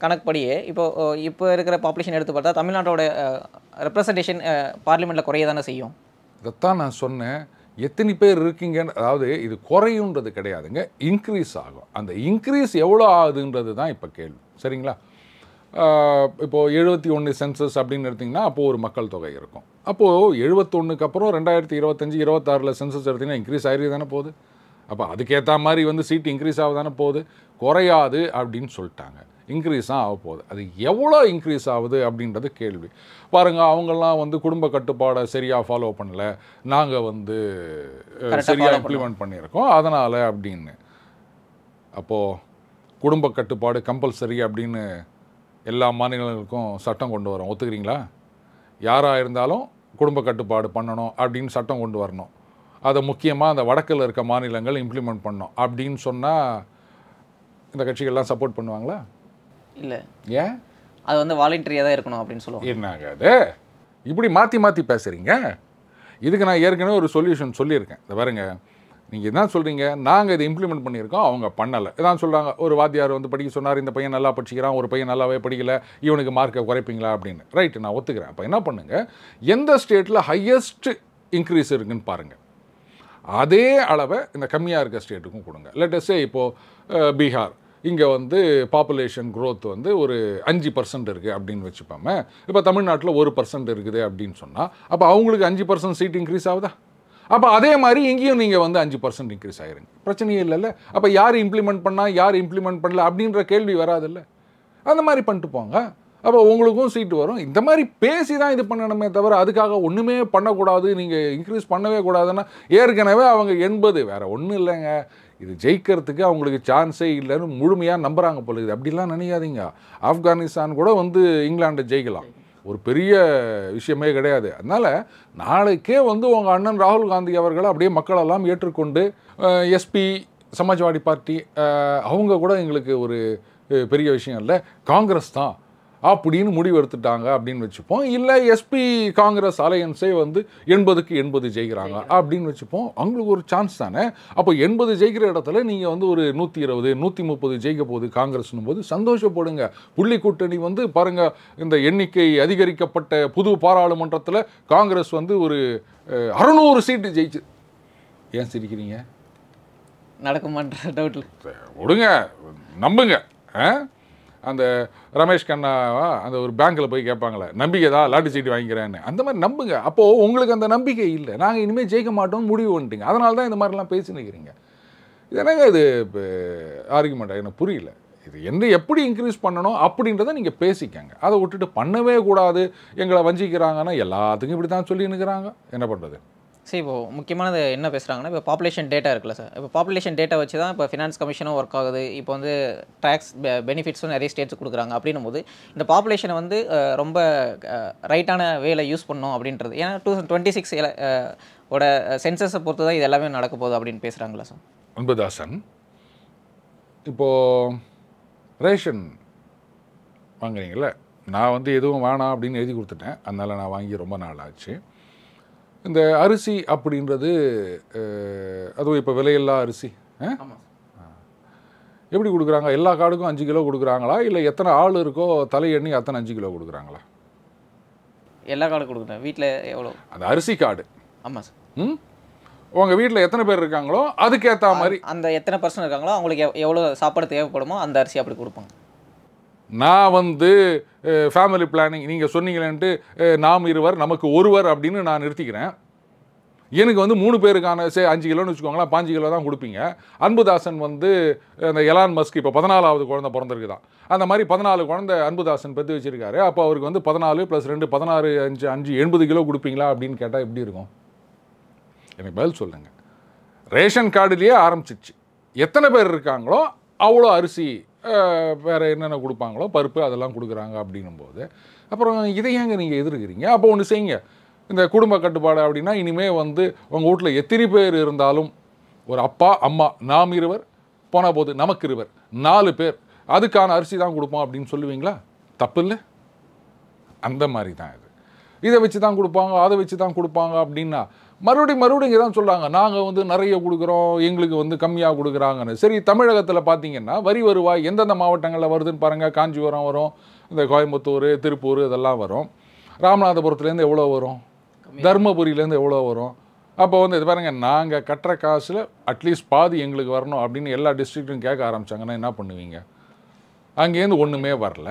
கணக்குப்படியே இப்போ இருக்கிற பாப்புலேஷன் எடுத்து பார்த்தா தமிழ்நாட்டோட ரெப்ரசன்டேஷன் பார்லிமெண்ட்டில் குறைய தானே செய்யும். இதைத்தான் நான் சொன்னேன். எத்தனை பேர் இருக்கீங்கன்னு, அதாவது இது குறையுன்றது கிடையாதுங்க, இன்க்ரீஸ் ஆகும். அந்த இன்க்ரீஸ் எவ்வளோ ஆகுதுன்றது தான் இப்போ கேள்வி. சரிங்களா? இப்போது 71 சென்சஸ் அப்படின்னு எடுத்திங்கன்னா அப்போது ஒரு மக்கள் தொகை இருக்கும். அப்போது 71க்கு அப்புறம் 2025 26 சென்சஸ் எடுத்திங்கன்னா இன்க்ரீஸ் ஆகிருக்கு தானே போகுது. அப்போ அதுக்கேற்ற மாதிரி வந்து சீட் இன்க்ரீஸ் ஆக தானே போகுது. குறையாது அப்படின்னு சொல்லிட்டாங்க, இன்க்ரீஸ் தான் ஆக போகுது. அது எவ்வளோ இன்க்ரீஸ் ஆகுது அப்படின்றது கேள்வி. பாருங்கள், அவங்கெல்லாம் வந்து குடும்ப கட்டுப்பாடை சரியாக ஃபாலோ பண்ணல, நாங்கள் வந்து சரியாக இம்ப்ளிமெண்ட் பண்ணியிருக்கோம் அதனால் அப்படின்னு. அப்போது குடும்ப கட்டுப்பாடு கம்பல்சரி அப்படின்னு எல்லா மாநிலங்களுக்கும் சட்டம் கொண்டு வரோம், ஒத்துக்கிறீங்களா? யாராக இருந்தாலும் குடும்ப கட்டுப்பாடு பண்ணணும் அப்படின்னு சட்டம் கொண்டு வரணும். அதை முக்கியமாக அந்த வடக்கில் இருக்க மாநிலங்கள் இம்ப்ளிமெண்ட் பண்ணணும் அப்படின்னு சொன்னால் இந்த கட்சிகள்லாம் சப்போர்ட் பண்ணுவாங்களா? இல்லை. ஏன்? அது வந்து வாலண்டரியாக தான் இருக்கணும் அப்படின்னு சொல்லுவோம். என்னங்க அது இப்படி மாற்றி மாற்றி பேசுகிறீங்க? இதுக்கு நான் ஏற்கனவே ஒரு சொல்யூஷன் சொல்லியிருக்கேன். இதை பாருங்க, நீங்கள் என்ன சொல்கிறீங்க, நாங்கள் இதை இம்ப்ளிமெண்ட் பண்ணியிருக்கோம், அவங்க பண்ணலை. இதான் சொல்கிறாங்க, ஒரு வாத்தியார் வந்து படிக்க சொன்னார், இந்த பையன் நல்லா படிச்சுக்கிறான், ஒரு பையன் நல்லாவே படிக்கலை, இவனுக்கு மார்க்கை குறைப்பீங்களா அப்படின்னு. ரைட்டு, நான் ஒத்துக்கிறேன். அப்போ என்ன பண்ணுங்கள், எந்த ஸ்டேட்டில் ஹையஸ்ட் இன்க்ரீஸ் இருக்குன்னு பாருங்கள், அதே அளவை இந்த கம்மியாக இருக்க ஸ்டேட்டுக்கும் கொடுங்க. லெட்டஸ்ஸே இப்போது பீகார், இங்கே வந்து பாப்புலேஷன் க்ரோத் வந்து ஒரு 5% இருக்குது அப்படின்னு வச்சுப்போமே. இப்போ தமிழ்நாட்டில் 1% இருக்குது அப்படின்னு சொன்னால் அப்போ அவங்களுக்கு 5% சீட் இன்க்ரீஸ் ஆகுதா? அப்போ அதே மாதிரி இங்கேயும் நீங்கள் வந்து 5% இன்க்ரீஸ் ஆகிருங்க, பிரச்சனையே இல்லைல்ல. அப்போ யார் இம்ப்ளிமெண்ட் பண்ணால் யார் இம்ப்ளிமெண்ட் பண்ணல அப்படின்ற கேள்வி வராதில்ல. அந்த மாதிரி பண்ணிட்டு போங்க, அப்போ உங்களுக்கும் சீட்டு வரும். இந்த மாதிரி பேசி தான் இது பண்ணணுமே தவிர அதுக்காக ஒன்றுமே பண்ணக்கூடாது, நீங்கள் இன்க்ரீஸ் பண்ணவே கூடாதுன்னா ஏற்கனவே அவங்க 80 வேறு ஒன்றும் இல்லைங்க. இது ஜெயிக்கிறதுக்கு அவங்களுக்கு சான்ஸே இல்லைன்னு முழுமையாக நம்புகிறாங்க போல. இது அப்படிலாம் நினைக்காதீங்க. ஆப்கானிஸ்தான் கூட வந்து இங்கிலாண்டை ஜெயிக்கலாம், ஒரு பெரிய விஷயமே கிடையாது. அதனால் நாளைக்கே வந்து உங்கள் அண்ணன் ராகுல் காந்தி அவர்களை அப்படியே மக்களெல்லாம் ஏற்றுக்கொண்டு எஸ்பி சமாஜ்வாடி பார்ட்டி அவங்க கூட எங்களுக்கு ஒரு பெரிய விஷயம் இல்லை, காங்கிரஸ் தான் அப்படின்னு முடிவு எடுத்துட்டாங்க அப்படின்னு வச்சுப்போம். இல்லை எஸ்பி காங்கிரஸ் அலையன்ஸே வந்து 80க்கு 80 ஜெயிக்கிறாங்க அப்படின்னு வச்சுப்போம். அவங்களுக்கு ஒரு சான்ஸ் தானே. அப்போ 80 ஜெயிக்கிற இடத்துல நீங்கள் வந்து ஒரு 120 130 ஜெயிக்க போகுது காங்கிரஸ்னும் போது சந்தோஷப்படுங்க. புள்ளி கூட்டணி வந்து பாருங்கள், இந்த எண்ணிக்கை அதிகரிக்கப்பட்ட புது பாராளுமன்றத்தில் காங்கிரஸ் வந்து ஒரு 600 சீட்டு ஜெயிச்சு. ஏன் சிரிக்கிறீங்க? நடக்குமான்ற டவுட்டில் விடுங்க, நம்புங்க. அந்த ரமேஷ் கண்ணா அந்த ஒரு பேங்க்கில் போய் கேட்பாங்களே, நம்பிக்கை தான் லாட்டரி சீட்டு வாங்கிக்கிறேன்னு, அந்த மாதிரி நம்புங்க. அப்போது உங்களுக்கு அந்த நம்பிக்கை இல்லை, நாங்கள் இனிமேல் ஜெயிக்க மாட்டோம்னு முடிவு பண்ணிட்டீங்க. அதனால தான் இந்த மாதிரிலாம் பேசி நிற்கிறீங்க. இது என்னங்க இது ஆர்குமெண்ட்? எனக்கு புரியல. இது எப்படி இன்க்ரீஸ் பண்ணணும் அப்படின்றத நீங்கள் பேசிக்கங்க. அதை விட்டுட்டு பண்ணவே கூடாது, எங்களை வஞ்சிக்கிறாங்கன்னா எல்லாத்துக்கும் இப்படி தான் சொல்லி நிற்கிறாங்க. என்ன பண்ணுறது? சரி, இப்போது முக்கியமானது என்ன பேசுகிறாங்கன்னா, இப்போ பாப்புலேஷன் டேட்டா இருக்குல்ல சார், இப்போ பாப்புலேஷன் டேட்டா வச்சு தான் இப்போ ஃபினான்ஸ் கமிஷனும் ஒர்க் ஆகுது. இப்போ வந்து டேக்ஸ் பெனிஃபிட்ஸும் நிறைய ஸ்டேட்ஸ் கொடுக்குறாங்க. அப்படின்னும் போது இந்த பாப்புலேஷனை வந்து ரொம்ப ரைட்டான வேலை யூஸ் பண்ணணும் அப்படின்றது. ஏன்னா 2026 ஓட சென்சஸை பொறுத்து தான் இது எல்லாமே நடக்க போகுது அப்படின்னு பேசுகிறாங்களா சார்? அன்புதாசன், இப்போது ரேஷன் வாங்குறீங்கள, நான் வந்து எதுவும் வேணாம் அப்படின்னு எழுதி கொடுத்துட்டேன். அதனால் நான் வாங்கி ரொம்ப நாள் ஆச்சு. இந்த அரிசி அப்படின்றது அதுவும் இப்போ விலையில்லா அரிசி எப்படி கொடுக்குறாங்க? எல்லா கார்டுக்கும் 5 கிலோ கொடுக்குறாங்களா, இல்லை எத்தனை ஆள் இருக்கோ தலை எண்ணி அத்தனை 5 கிலோ கொடுக்குறாங்களா? எல்லா கார்டும் கொடுக்குறேன். வீட்டில் எவ்வளோ அந்த அரிசி கார்டு? ஆமாம் சார். உங்கள் வீட்டில் எத்தனை பேர் இருக்காங்களோ அதுக்கேற்ற மாதிரி அந்த எத்தனை பர்சன்ட் இருக்காங்களோ அவங்களுக்கு எவ்வளோ சாப்பாடு தேவைப்படுமோ அந்த அரிசி அப்படி கொடுப்பாங்க. நான் வந்து ஃபேமிலி பிளானிங் நீங்கள் சொன்னீங்களேன்ட்டு நாம் இருவர் நமக்கு ஒருவர் அப்படின்னு நான் நிறுத்திக்கிறேன். எனக்கு வந்து 3 பேருக்கான 5 கிலோன்னு வச்சுக்கோங்களேன், 5 கிலோ தான் கொடுப்பீங்க. அன்புதாசன் வந்து அந்த எலான் மஸ்க் இப்போ 14வது குழந்தை பிறந்திருக்கு தான். அந்த மாதிரி 14 குழந்தை அன்புதாசன் பெற்று வச்சுருக்காரு. அப்போ அவருக்கு வந்து 14 + 2 16 5 5 80 கிலோ கொடுப்பீங்களா அப்படின்னு கேட்டால் எப்படி இருக்கும்? எனக்கு பதில் சொல்லுங்கள். ரேஷன் கார்டுலேயே ஆரம்பிச்சிச்சு. எத்தனை பேர் இருக்காங்களோ அவ்வளோ அரிசி, வேறு என்னென்ன கொடுப்பாங்களோ பருப்பு அதெல்லாம் கொடுக்குறாங்க அப்படின்னும் போது அப்புறம் இதை ஏங்க நீங்கள் எதிர்க்கிறீங்க? அப்போ ஒன்று செய்யுங்க, இந்த குடும்ப கட்டுப்பாடு அப்படின்னா இனிமேல் வந்து உங்கள் வீட்டில் எத்தனை பேர் இருந்தாலும் ஒரு அப்பா அம்மா நாம் இருவர் போனால் போது நமக்கு இருவர் 4 பேர் அதுக்கான அரிசி தான் கொடுப்போம் அப்படின்னு சொல்லுவீங்களா? தப்பு இல்லை? அந்த மாதிரி தான் இது. இதை வச்சு தான் கொடுப்பாங்க, அதை வச்சு தான் கொடுப்பாங்க அப்படின்னா மறுபடியும் இங்கே தான் சொல்கிறாங்க, நாங்கள் வந்து நிறைய கொடுக்குறோம், எங்களுக்கு வந்து கம்மியாக கொடுக்குறாங்கன்னு. சரி, தமிழகத்தில் பார்த்தீங்கன்னா வரி வருவாய் எந்தெந்த மாவட்டங்களில் வருதுன்னு பாருங்கள். காஞ்சிபுரம் வரும், இந்த கோயம்புத்தூர் திருப்பூர் இதெல்லாம் வரும். ராமநாதபுரத்துலேருந்து எவ்வளோ வரும், தர்மபுரியிலேருந்து எவ்வளோ வரும். அப்போ வந்து இது பாருங்கள், நாங்கள் கட்டுற காசில் அட்லீஸ்ட் பாதி எங்களுக்கு வரணும் அப்படின்னு எல்லா டிஸ்ட்ரிக்ட்டும் கேட்க ஆரம்பித்தாங்கன்னா என்ன பண்ணுவீங்க? அங்கேருந்து ஒன்றுமே வரல.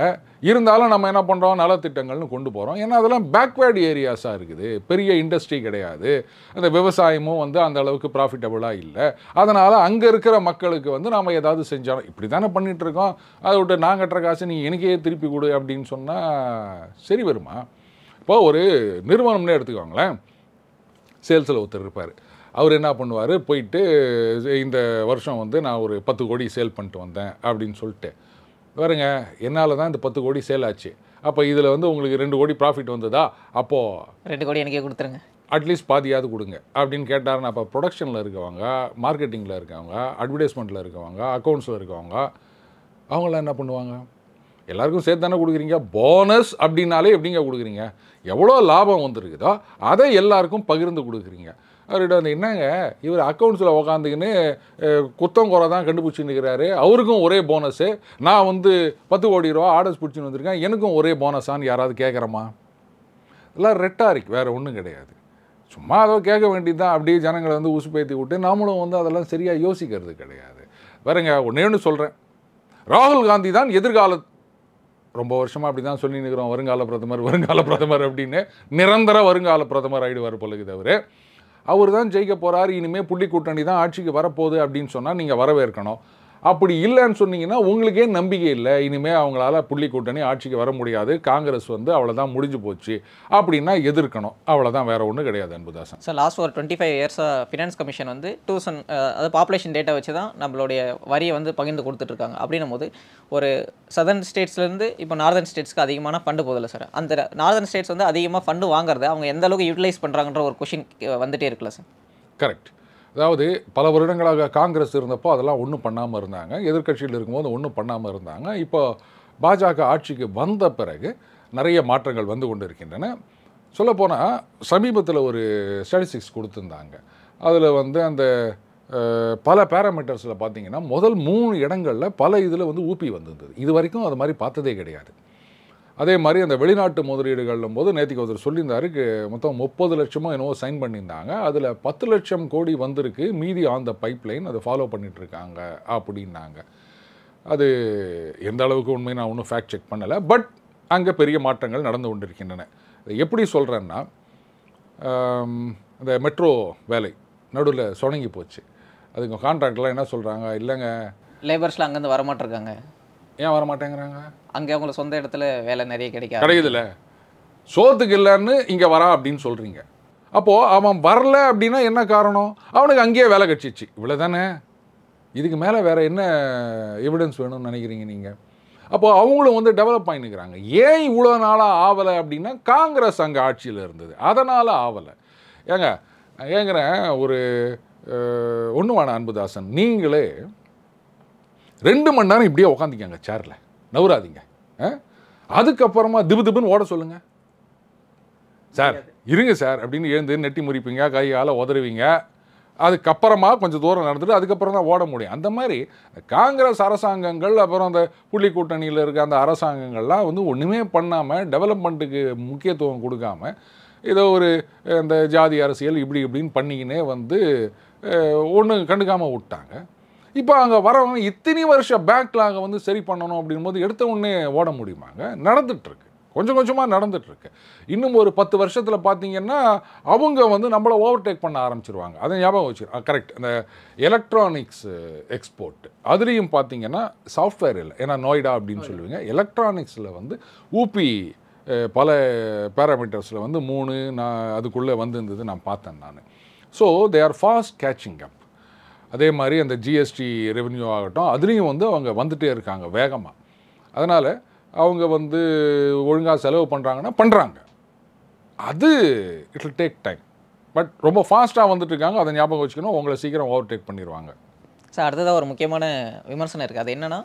இருந்தாலும் நம்ம என்ன பண்ணுறோம், நலத்திட்டங்கள்னு கொண்டு போகிறோம். ஏன்னா அதெல்லாம் பேக்வேர்டு ஏரியாஸாக இருக்குது, பெரிய இண்டஸ்ட்ரி கிடையாது, அந்த விவசாயமும் வந்து அந்த அளவுக்கு ப்ராஃபிட்டபுளாக இல்லை. அதனால் அங்கே இருக்கிற மக்களுக்கு வந்து நாம் ஏதாவது செஞ்சாலும் இப்படி தானே பண்ணிகிட்ருக்கோம். அதை விட்டு நான் கட்டுற காசு நீ எனக்கே திருப்பி கொடு அப்படின்னு சொன்னால் சரி வருமா? இப்போது ஒரு நிறுவனம்னே எடுத்துக்கோங்களேன், சேல்ஸில் ஒருத்தர் இருப்பார். அவர் என்ன பண்ணுவார், போயிட்டு இந்த வருஷம் வந்து நான் ஒரு 10 கோடி சேல் பண்ணிட்டு வந்தேன் அப்படின்னு சொல்லிட்டு பாருங்க, என்னால் தான் இந்த 10 கோடி சேல் ஆச்சு. அப்போ இதில் வந்து உங்களுக்கு 2 கோடி ப்ராஃபிட் வந்ததா, அப்போது 2 கோடி எனக்கே கொடுத்துருங்க, அட்லீஸ்ட் பாதியாவது கொடுங்க அப்படின்னு கேட்டாருன்னா, அப்போ ப்ரொடக்ஷனில் இருக்கவங்க, மார்க்கெட்டிங்கில் இருக்கவங்க, அட்வர்டைஸ்மெண்ட்டில் இருக்கவங்க, அக்கௌண்ட்ஸில் இருக்கவங்க, அவங்களாம் என்ன பண்ணுவாங்க? எல்லாருக்கும் சேர்த்து தானே கொடுக்குறீங்க. போனஸ் அப்படின்னாலே எப்படிங்க கொடுக்குறீங்க? எவ்வளோ லாபம் வந்துருக்குதோ அதை எல்லாருக்கும் பகிர்ந்து கொடுக்குறீங்க. அவர்கிட்ட வந்து என்னங்க இவர் அக்கௌண்ட்ஸில் உக்காந்துக்கின்னு குத்தங்குறை தான் கண்டுபிடிச்சின்னுக்கிறாரு, அவருக்கும் ஒரே போனஸு, நான் வந்து 10 கோடி ரூபா ஆர்டர்ஸ் பிடிச்சின்னு வந்திருக்கேன், எனக்கும் ஒரே போனஸான்னு யாராவது கேட்குறோமா? இதெல்லாம் ரெட்டாரிக், வேறு ஒன்றும் கிடையாது. சும்மா அதை கேட்க வேண்டியது தான். அப்படியே ஜனங்களை வந்து உசுப்பேற்றி விட்டு நாமளும் வந்து அதெல்லாம் சரியாக யோசிக்கிறது கிடையாது. வேறுங்க ஒன்றே சொல்கிறேன், ராகுல் காந்தி தான் எதிர்கால, ரொம்ப வருஷமாக அப்படி தான் சொல்லி நிற்கிறோம், வருங்கால பிரதமர் அப்படின்னு, நிரந்தர வருங்கால பிரதமர் ஆகிடுவார் போலுக்குது அவர். அவர் தான் ஜெயிக்க போகிறாரு, இனிமேல் புள்ளி கூட்டணி தான் ஆட்சிக்கு வரப்போகுது அப்படின்னு சொன்னால் நீங்கள் வரவேற்கணும். அப்படி இல்லைன்னு சொன்னீங்கன்னா உங்களுக்கே நம்பிக்கை இல்லை, இனிமேல் அவங்களால புள்ளி கூட்டணி ஆட்சிக்கு வர முடியாது, காங்கிரஸ் வந்து அவ்வளோதான் முடிஞ்சு போச்சு அப்படின்னா எதிர்க்கணும். அவ்வளோதான், வேறு ஒன்றும் கிடையாது அன்புதாசன். சார் லாஸ்ட் ஒரு 25 இயர்ஸாக ஃபினான்ஸ் கமிஷன் வந்து அதாவது பாப்புலேஷன் டேட்டா வச்சு தான் நம்மளுடைய வரியை வந்து பகிர்ந்து கொடுத்துட்ருக்காங்க. அப்படின்னும் போது ஒரு சதர்ன் ஸ்டேட்ஸ்லேருந்து இப்போ நார்தர்ன் ஸ்டேட்ஸ்க்கு அதிகமான ஃபண்டு போதில்ல சார், அந்த நார்தர்ன் ஸ்டேட்ஸ் வந்து அதிகமாக ஃபண்டு வாங்குறது அவங்க எந்த அளவுக்கு யூட்டிலைஸ் பண்ணுறாங்கன்ற ஒரு கொஷின் வந்துகிட்டே இருக்குல்ல சார்? கரெக்ட். அதாவது பல வருடங்களாக காங்கிரஸ் இருந்தப்போ அதெல்லாம் ஒன்றும் பண்ணாமல் இருந்தாங்க, எதிர்க்கட்சியில் இருக்கும்போது ஒன்றும் பண்ணாமல் இருந்தாங்க. இப்போ பாஜக ஆட்சிக்கு வந்த பிறகு நிறைய மாற்றங்கள் வந்து கொண்டு இருக்கின்றன. சொல்லப்போனால் சமீபத்தில் ஒரு ஸ்டாட்டிஸ்டிக்ஸ் கொடுத்துருந்தாங்க. அதில் வந்து அந்த பல பேராமீட்டர்ஸில் பார்த்தீங்கன்னா முதல் 3 இடங்களில் பல இதில் வந்து ஊபி வந்திருந்தது. இது வரைக்கும் அது மாதிரி பார்த்ததே கிடையாது. அதே மாதிரி அந்த வெளிநாட்டு முதலீடுகளும் போது நேற்றுக்கு ஒருத்தர் சொல்லியிருந்தாரு, மொத்தம் 30 லட்சமோ என்னவோ சைன் பண்ணியிருந்தாங்க, அதில் 10 லட்சம் கோடி வந்திருக்கு, மீதி ஆன் த பைப்லைன், அதை ஃபாலோ பண்ணிகிட்ருக்காங்க அப்படின்னாங்க. அது எந்த அளவுக்கு உண்மை நான் ஒன்றும் ஃபேக்ட் செக் பண்ணலை. பட் அங்கே பெரிய மாற்றங்கள் நடந்து கொண்டிருக்கின்றன. எப்படி சொல்கிறேன்னா, இந்த மெட்ரோ வேலை நடுவில் சொணங்கி போச்சு. அதுக்கு கான்ட்ராக்டர்லாம் என்ன சொல்கிறாங்க, இல்லைங்க லேபர்ஸ்லாம் அங்கேருந்து வரமாட்டிருக்காங்க. ஏன் வரமாட்டேங்கிறாங்க? அங்கே அவங்களுக்கு சொந்த இடத்துல வேலை நிறைய கிடைக்குதுல்ல, சோத்துக்கு இல்லைன்னு இங்கே வரா அப்படின்னு சொல்கிறீங்க. அப்போது அவன் வரல அப்படின்னா என்ன காரணம்? அவனுக்கு அங்கேயே வேலை கிடச்சிச்சு, இவ்வளோ தானே. இதுக்கு மேலே வேறு என்ன எவிடன்ஸ் வேணும்னு நினைக்கிறீங்க நீங்கள்? அப்போது அவங்களும் வந்து டெவலப் பண்ணிக்கிறாங்க. ஏன் இவ்வளோ நாளாக ஆவலை அப்படின்னா, காங்கிரஸ் அங்கே ஆட்சியில் இருந்தது, அதனால் ஆவலை. ஏங்க நான் கேட்குறேன், ஒரு ஒன்றுவான அன்புதாசன், நீங்களே 2 மணி நேரம் இப்படியே உட்காந்துக்கங்க சேரில், நவுறாதீங்க. அதுக்கப்புறமா திபுன்னு ஓட சொல்லுங்க. சார் இருங்க சார் அப்படின்னு எழுந்து நெட்டி முறிப்பீங்க, கையால் உதறுவீங்க. அதுக்கப்புறமா கொஞ்சம் தூரம் நடந்துட்டு அதுக்கப்புறம் தான் ஓட முடியும். அந்த மாதிரி காங்கிரஸ் அரசாங்கங்கள், அப்புறம் அந்த புள்ளி கூட்டணியில் இருக்க அந்த அரசாங்கங்கள்லாம் வந்து ஒன்றுமே பண்ணாமல், டெவலப்மெண்ட்டுக்கு முக்கியத்துவம் கொடுக்காம, ஏதோ ஒரு இந்த ஜாதி அரசியல் இப்படி இப்படின்னு பண்ணிக்கினே வந்து ஒன்றும் கண்டுக்காமல் விட்டாங்க. இப்போ அங்கே வரவங்க இத்தனை வருஷம் பேக்லாக வந்து சரி பண்ணணும் அப்படின்போது எடுத்த உடனே ஓட முடியுமாங்க? நடந்துகிட்ருக்கு, கொஞ்சம் கொஞ்சமாக நடந்துகிட்ருக்கு. இன்னும் ஒரு 10 வருஷத்தில் பார்த்தீங்கன்னா அவங்க வந்து நம்மளை ஓவர்டேக் பண்ண ஆரம்பிச்சிருவாங்க. அதை ஞாபகம் வச்சு கரெக்ட். அந்த எலக்ட்ரானிக்ஸ் எக்ஸ்போர்ட் அதுலேயும் பார்த்தீங்கன்னா சாஃப்ட்வேர் இல்லை, ஏன்னா நோய்டா அப்படின்னு சொல்லுவீங்க. எலக்ட்ரானிக்ஸில் வந்து ஊபி பல பேராமீட்டர்ஸில் வந்து 3 அதுக்குள்ளே வந்துருந்தது நான் பார்த்தேன் நான். So they are fast catching அப். அதே மாதிரி அந்த ஜிஎஸ்டி ரெவென்யூ ஆகட்டும், அதுலேயும் வந்து அவங்க வந்துகிட்டே இருக்காங்க வேகமாக. அதனால் அவங்க வந்து ஒழுங்காக செலவு பண்ணுறாங்கன்னா பண்ணுறாங்க. அது it will take time. But ரொம்ப ஃபாஸ்ட்டாக வந்துட்டு இருக்காங்க, அதை ஞாபகம் வச்சுக்கணும். உங்களை சீக்கிரம் ஓவர்டேக் பண்ணிடுவாங்க. சார் அடுத்ததாக ஒரு முக்கியமான விமர்சனம் இருக்குது. அது என்னென்னா,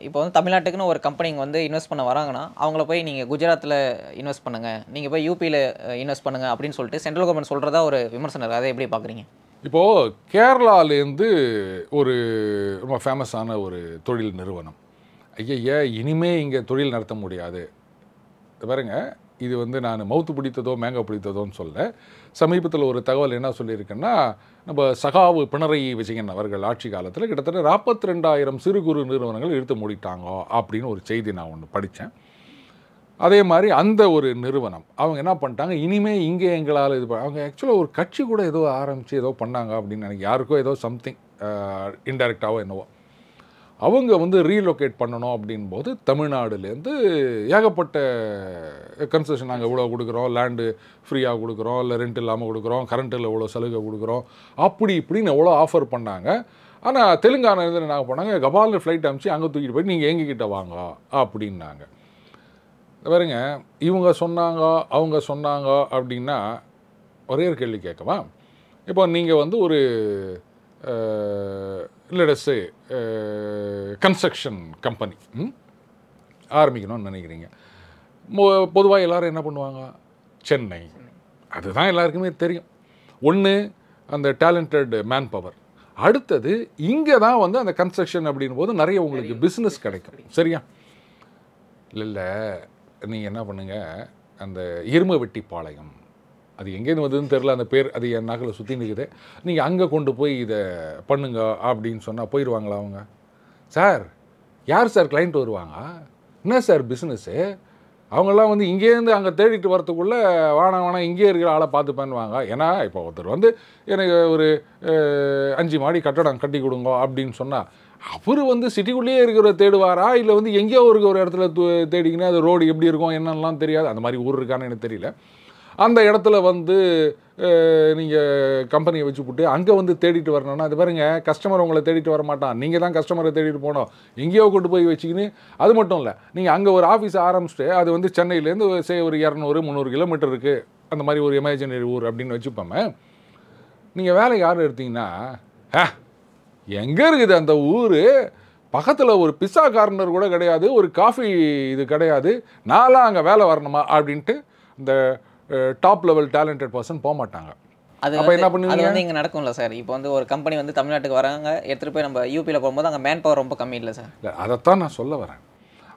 இப்போ வந்து தமிழ்நாட்டுக்குன்னு ஒரு கம்பெனிங்க வந்து இன்வெஸ்ட் பண்ண வராங்கன்னா அவங்கள போய் நீங்கள் குஜராத்தில் இன்வெஸ்ட் பண்ணுங்கள், நீங்கள் போய் யூபியில் இன்வெஸ்ட் பண்ணுங்கள் அப்படின்னு சொல்லிட்டு சென்ட்ரல் கவர்மெண்ட் சொல்கிறதா ஒரு விமர்சனம் இருக்குது. அதை எப்படி பார்க்குறீங்க? இப்போது கேரளாலேருந்து ஒரு ரொம்ப ஃபேமஸான ஒரு தொழில் நிறுவனம், ஐயா இனிமே இங்கே தொழில் நடத்த முடியாது பாருங்க. இது வந்து நான் மவுத்து பிடித்ததோ மேங்கோ பிடித்ததோன்னு சொல்ல, சமீபத்தில் ஒரு தகவல் என்ன சொல்லியிருக்கேன்னா, நம்ம சகாவு பினராயி விஜயன் அவர்கள் ஆட்சி காலத்தில் கிட்டத்தட்ட 42,000 சிறு குறு நிறுவனங்கள் இழுத்து மூடிட்டாங்க அப்படின்னு ஒரு செய்தி நான் ஒன்று படித்தேன். அதே மாதிரி அந்த ஒரு நிறுவனம் அவங்க என்ன பண்ணிட்டாங்க, இனிமேல் இங்கே எங்களால் இது அவங்க ஆக்சுவலாக ஒரு கட்சி கூட ஏதோ ஆரம்பித்து ஏதோ பண்ணாங்க அப்படின்னு எனக்கு யாருக்கோ ஏதோ சம்திங் இன்டைரக்டாவோ என்னவோ, அவங்க வந்து ரீலொகேட் பண்ணணும் அப்படின்போது தமிழ்நாடுலேருந்து ஏகப்பட்ட கன்செஷன் நாங்கள் இவ்வளோ கொடுக்குறோம், லேண்டு ஃப்ரீயாக கொடுக்குறோம், இல்லை ரெண்ட் இல்லாமல் கொடுக்குறோம், கரண்ட்டில் இவ்வளோ சலுகை கொடுக்குறோம், அப்படி இப்படின்னு எவ்வளோ ஆஃபர் பண்ணாங்க. ஆனால் தெலுங்கானாலேருந்து என்ன பண்ணாங்க, கபாலில் ஃப்ளைட் அனுப்பிச்சு அங்கே தூக்கிட்டு போய் நீங்கள் எங்ககிட்ட வாங்க அப்படின்னாங்க. பாருங்க, இவங்க சொன்னாங்க அவங்க சொன்னாங்க அப்படின்னா ஒரே ஒரு கேள்வி கேட்கவா? இப்போ நீங்கள் வந்து ஒரு லெட்ஸ் கன்ஸ்ட்ரக்ஷன் கம்பெனி ஆரம்பிக்கணும்னு நினைக்கிறீங்க. பொதுவாக எல்லோரும் என்ன பண்ணுவாங்க, சென்னை, அதுதான் எல்லாருக்குமே தெரியும். ஒன்று அந்த டேலண்டட் மேன் பவர், அடுத்தது இங்கே தான் வந்து அந்த கன்ஸ்ட்ரக்ஷன் அப்படின் போது நிறைய உங்களுக்கு பிஸ்னஸ் கிடைக்கும். சரியா? இல்லை நீங்கள் என்ன பண்ணுங்கள், அந்த எருமை வெட்டி பாளையம், அது எங்கேருந்து வந்ததுன்னு தெரில அந்த பேர், அது என் நகலை சுற்றி நிற்குது, நீங்கள் அங்கே கொண்டு போய் இதை பண்ணுங்க அப்படின்னு சொன்னால் போயிடுவாங்களா அவங்க? சார் யார் சார் கிளைண்ட் வருவாங்க? என்ன சார் பிஸ்னஸ்ஸு? அவங்கெல்லாம் வந்து இங்கேருந்து அங்கே தேடிட்டு வரத்துக்குள்ளே வேணாம் இங்கேயே இருக்கிற ஆளை பார்த்து பண்ணுவாங்க. ஏன்னா இப்போ ஒருத்தர் வந்து எனக்கு ஒரு 5 மாடி கட்டடம் கட்டி கொடுங்க அப்படின்னு சொன்னால் அவர் வந்து சிட்டிக்குள்ளேயே இருக்கிற தேடுவாரா, இல்லை வந்து எங்கேயோ இருக்கிற ஒரு இடத்துல தேடிக்கினா அது ரோடு எப்படி இருக்கும் என்னென்னலாம் தெரியாது, அந்த மாதிரி ஊர் இருக்கான்னு எனக்கு தெரியல. அந்த இடத்துல வந்து நீங்கள் கம்பெனியை வச்சு போட்டு அங்கே வந்து தேடிட்டு வரணும்னா, அது பாருங்க, கஸ்டமர் உங்களை தேடிட்டு வர மாட்டான், நீங்கள் தான் கஸ்டமரை தேடிட்டு போகணும். எங்கேயோ கொண்டு போய் வச்சுக்கின்னு, அது மட்டும் இல்லை, நீங்கள் அங்கே ஒரு ஆஃபீஸை ஆரம்பிச்சுட்டு அது வந்து சென்னையிலேருந்து ஒரு 200-300 கிலோமீட்டர் இருக்குது, அந்த மாதிரி ஒரு இமேஜினரி ஊர் அப்படின்னு வச்சுப்போமே, நீங்கள் வேலைக்கு யார் எடுத்தீங்கன்னா எங்கே இருக்குது அந்த ஊர், பக்கத்தில் ஒரு பிஸ்ஸா கார்னர் கூட கிடையாது, ஒரு காஃபி இது கிடையாது, நான்லாம் அங்கே வேலை வரணுமா அப்படின்ட்டு இந்த டாப் லெவல் டேலண்டட் பர்சன் போக மாட்டாங்க. அது அப்போ என்ன அது பண்ணுவீங்க? வந்து இங்கே நடக்கும்ல சார். இப்போ வந்து ஒரு கம்பெனி வந்து தமிழ்நாட்டுக்கு வராங்க, எடுத்துகிட்டு போய் நம்ம யூபியில் போகும்போது அங்கே மேன் பவர் ரொம்ப கம்மி இல்லை சார். இல்லை, அதைத்தான் நான் சொல்ல வரேன்.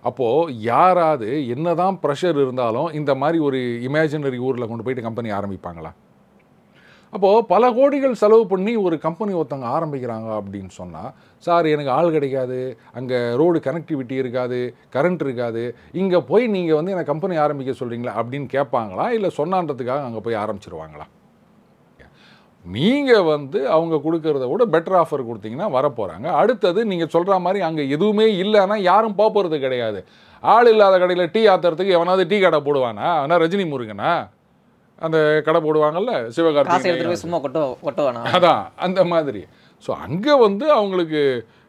அப்போது யாராவது என்னதான் ப்ரெஷர் இருந்தாலும் இந்த மாதிரி ஒரு இமேஜினரி ஊரில் கொண்டு போயிட்டு கம்பெனி ஆரம்பிப்பாங்களா? அப்போது பல கோடிகள் செலவு பண்ணி ஒரு கம்பெனி ஒருத்தவங்க ஆரம்பிக்கிறாங்க அப்படின்னு சொன்னால், சார் எனக்கு ஆள் கிடைக்காது, அங்கே ரோடு கனெக்டிவிட்டி இருக்காது, கரண்ட் இருக்காது, இங்கே போய் நீங்கள் வந்து எனக்கு கம்பெனி ஆரம்பிக்க சொல்கிறீங்களா அப்படின்னு கேட்பாங்களா? இல்லை சொன்னான்றதுக்காக அங்கே போய் ஆரம்பிச்சிருவாங்களா? நீங்கள் வந்து அவங்க கொடுக்கறத விட பெட்டர் ஆஃபர் கொடுத்தீங்கன்னா வரப்போகிறாங்க. அடுத்தது நீங்கள் சொல்கிற மாதிரி அங்கே எதுவுமே இல்லைன்னா யாரும் போகிறது கிடையாது. ஆள் இல்லாத கடையில் டீ ஆத்துறதுக்கு எவனாவது டீ கடை போடுவானா? ஆனால் ரஜினி முருகனா அந்த கடை போடுவாங்கல்ல, காசு சிவகார்த்திகேயன், எடுத்துகிட்டு போய் சும்மா கொட்டுவானா? அதான் அந்த மாதிரி. ஸோ அங்கே வந்து அவங்களுக்கு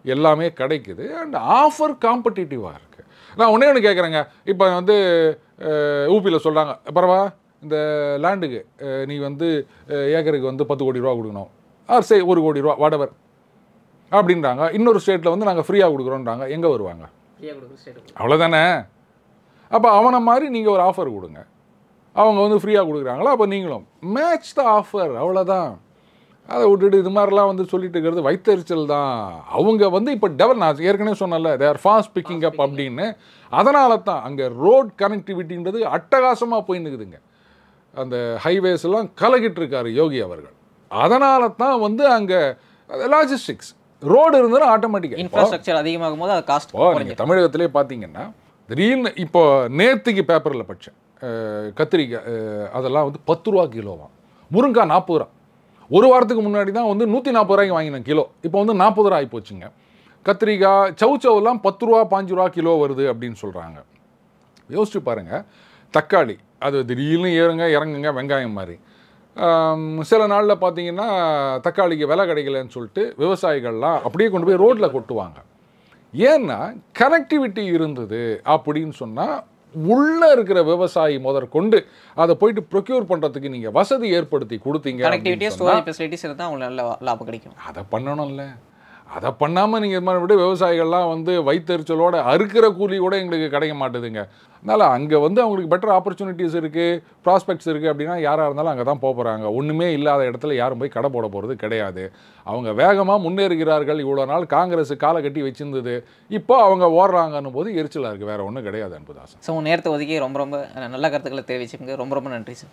எல்லாமே கிடைக்குது அண்ட் ஆஃபர் காம்படிட்டிவாக இருக்குது. நான் ஒன்றே ஒன்று கேட்குறேங்க. இப்போ வந்து ஊபியில் சொல்கிறாங்க, பரவா இந்த லேண்டுக்கு நீ வந்து ஏக்கருக்கு வந்து 10 கோடி ரூபா கொடுக்கணும், ஆர் சே 1 கோடி ரூபா வாடவர் அப்படின்றாங்க. இன்னொரு ஸ்டேட்டில் வந்து நாங்கள் ஃப்ரீயாக கொடுக்குறோன்றாங்க. எங்கே வருவாங்க? அவ்வளோதானே. அப்போ அவனை மாதிரி நீங்கள் ஒரு ஆஃபர் கொடுங்க. அவங்க வந்து ஃப்ரீயாக கொடுக்குறாங்களா, அப்போ நீங்களும் மேட்ச் த ஆஃபர், அவ்வளோதான். அதை விட்டுட்டு இது மாதிரிலாம் வந்து சொல்லிட்டு இருக்கிறது வைத்தறிச்சல் தான். அவங்க வந்து இப்போ நான் ஏற்கனவே சொன்னல, they are fast picking up அப்படின்னு. அதனால தான் அங்கே ரோட் கனெக்டிவிட்டின்றது அட்டகாசமாக போயின்னுக்குதுங்க. அந்த ஹைவேஸ் எல்லாம் கலக்கிட்டு இருக்காரு யோகி அவர்கள். அதனால தான் வந்து அங்கே லாஜிஸ்டிக்ஸ் ரோடு இருந்தாலும் ஆட்டோமேட்டிக்காக இன்ஃப்ராஸ்ட்ரக்சர் அதிகமாகும் போது அது காஸ்ட். நீங்கள் தமிழகத்திலே பார்த்தீங்கன்னா திடீர்னு இப்போ நேற்றுக்கு பேப்பரில் படித்தேன், கத்திரிக்காய் அதெல்லாம் வந்து 10 ரூபா கிலோவாம், முருங்காய் 40 ரூபா. ஒரு வாரத்துக்கு முன்னாடி தான் வந்து 140 ரூபாய்க்கு வாங்கினேன் கிலோ, இப்போ வந்து 40 ரூபா ஆகி போச்சுங்க. கத்திரிக்காய் சவுச்சவெல்லாம் 10 ரூபா 5 ரூபா கிலோ வருது அப்படின்னு சொல்கிறாங்க. யோசிச்சு பாருங்கள். தக்காளி அது திடீர்னு இறங்குங்க வெங்காயம் மாதிரி. சில நாளில் பார்த்தீங்கன்னா தக்காளிக்கு விலை கிடைக்கலன்னு சொல்லிட்டு விவசாயிகள்லாம் அப்படியே கொண்டு போய் ரோட்டில் கொட்டுவாங்க. ஏன்னா கனெக்டிவிட்டி இருந்தது அப்படின்னு சொன்னால் உள்ளே இருக்கிற விவசாயி முதற்கொண்டு அதை போயிட்டு ப்ரொக்யூர் பண்ணுறதுக்கு நீங்கள் வசதி ஏற்படுத்தி கொடுத்தீங்க. கனெக்டிவிட்டியாக ஸ்டோரேஜ் ஃபெசிலிட்டிஸ் இருந்தால் அவங்களுக்கு நல்ல லாபம் கிடைக்கும். அதை பண்ணணும்ல. அதை பண்ணாமல் நீங்கள் இது மாதிரி விட விவசாயிகள்லாம் வந்து வைத்தறிச்சலோட அறுக்கிற கூலி கூட எங்களுக்கு கிடைக்க மாட்டுதுங்க. அதனால் அங்கே வந்து அவங்களுக்கு பெட்டர் ஆப்பர்ச்சுனிட்டிஸ் இருக்குது, ப்ராஸ்பெக்ட்ஸ் இருக்குது அப்படின்னா யாராக இருந்தாலும் அங்கே தான் போகிறாங்க. ஒன்றுமே இல்லாத இடத்துல யாரும் போய் கடை போட போகிறது கிடையாது. அவங்க வேகமாக முன்னேறுகிறார்கள். இவ்வளோ நாள் காங்கிரஸ் காலை கட்டி வச்சிருந்தது, இப்போ அவங்க ஓடுறாங்கன்னும் போது எரிச்சலாக இருக்குது. வேறு ஒன்றும் கிடையாது அன்புதாசன். ஸோ நேரத்தை ஒதுக்கி ரொம்ப நல்ல கருத்துக்களை தெரிவிச்சுங்க. ரொம்ப நன்றி சார்.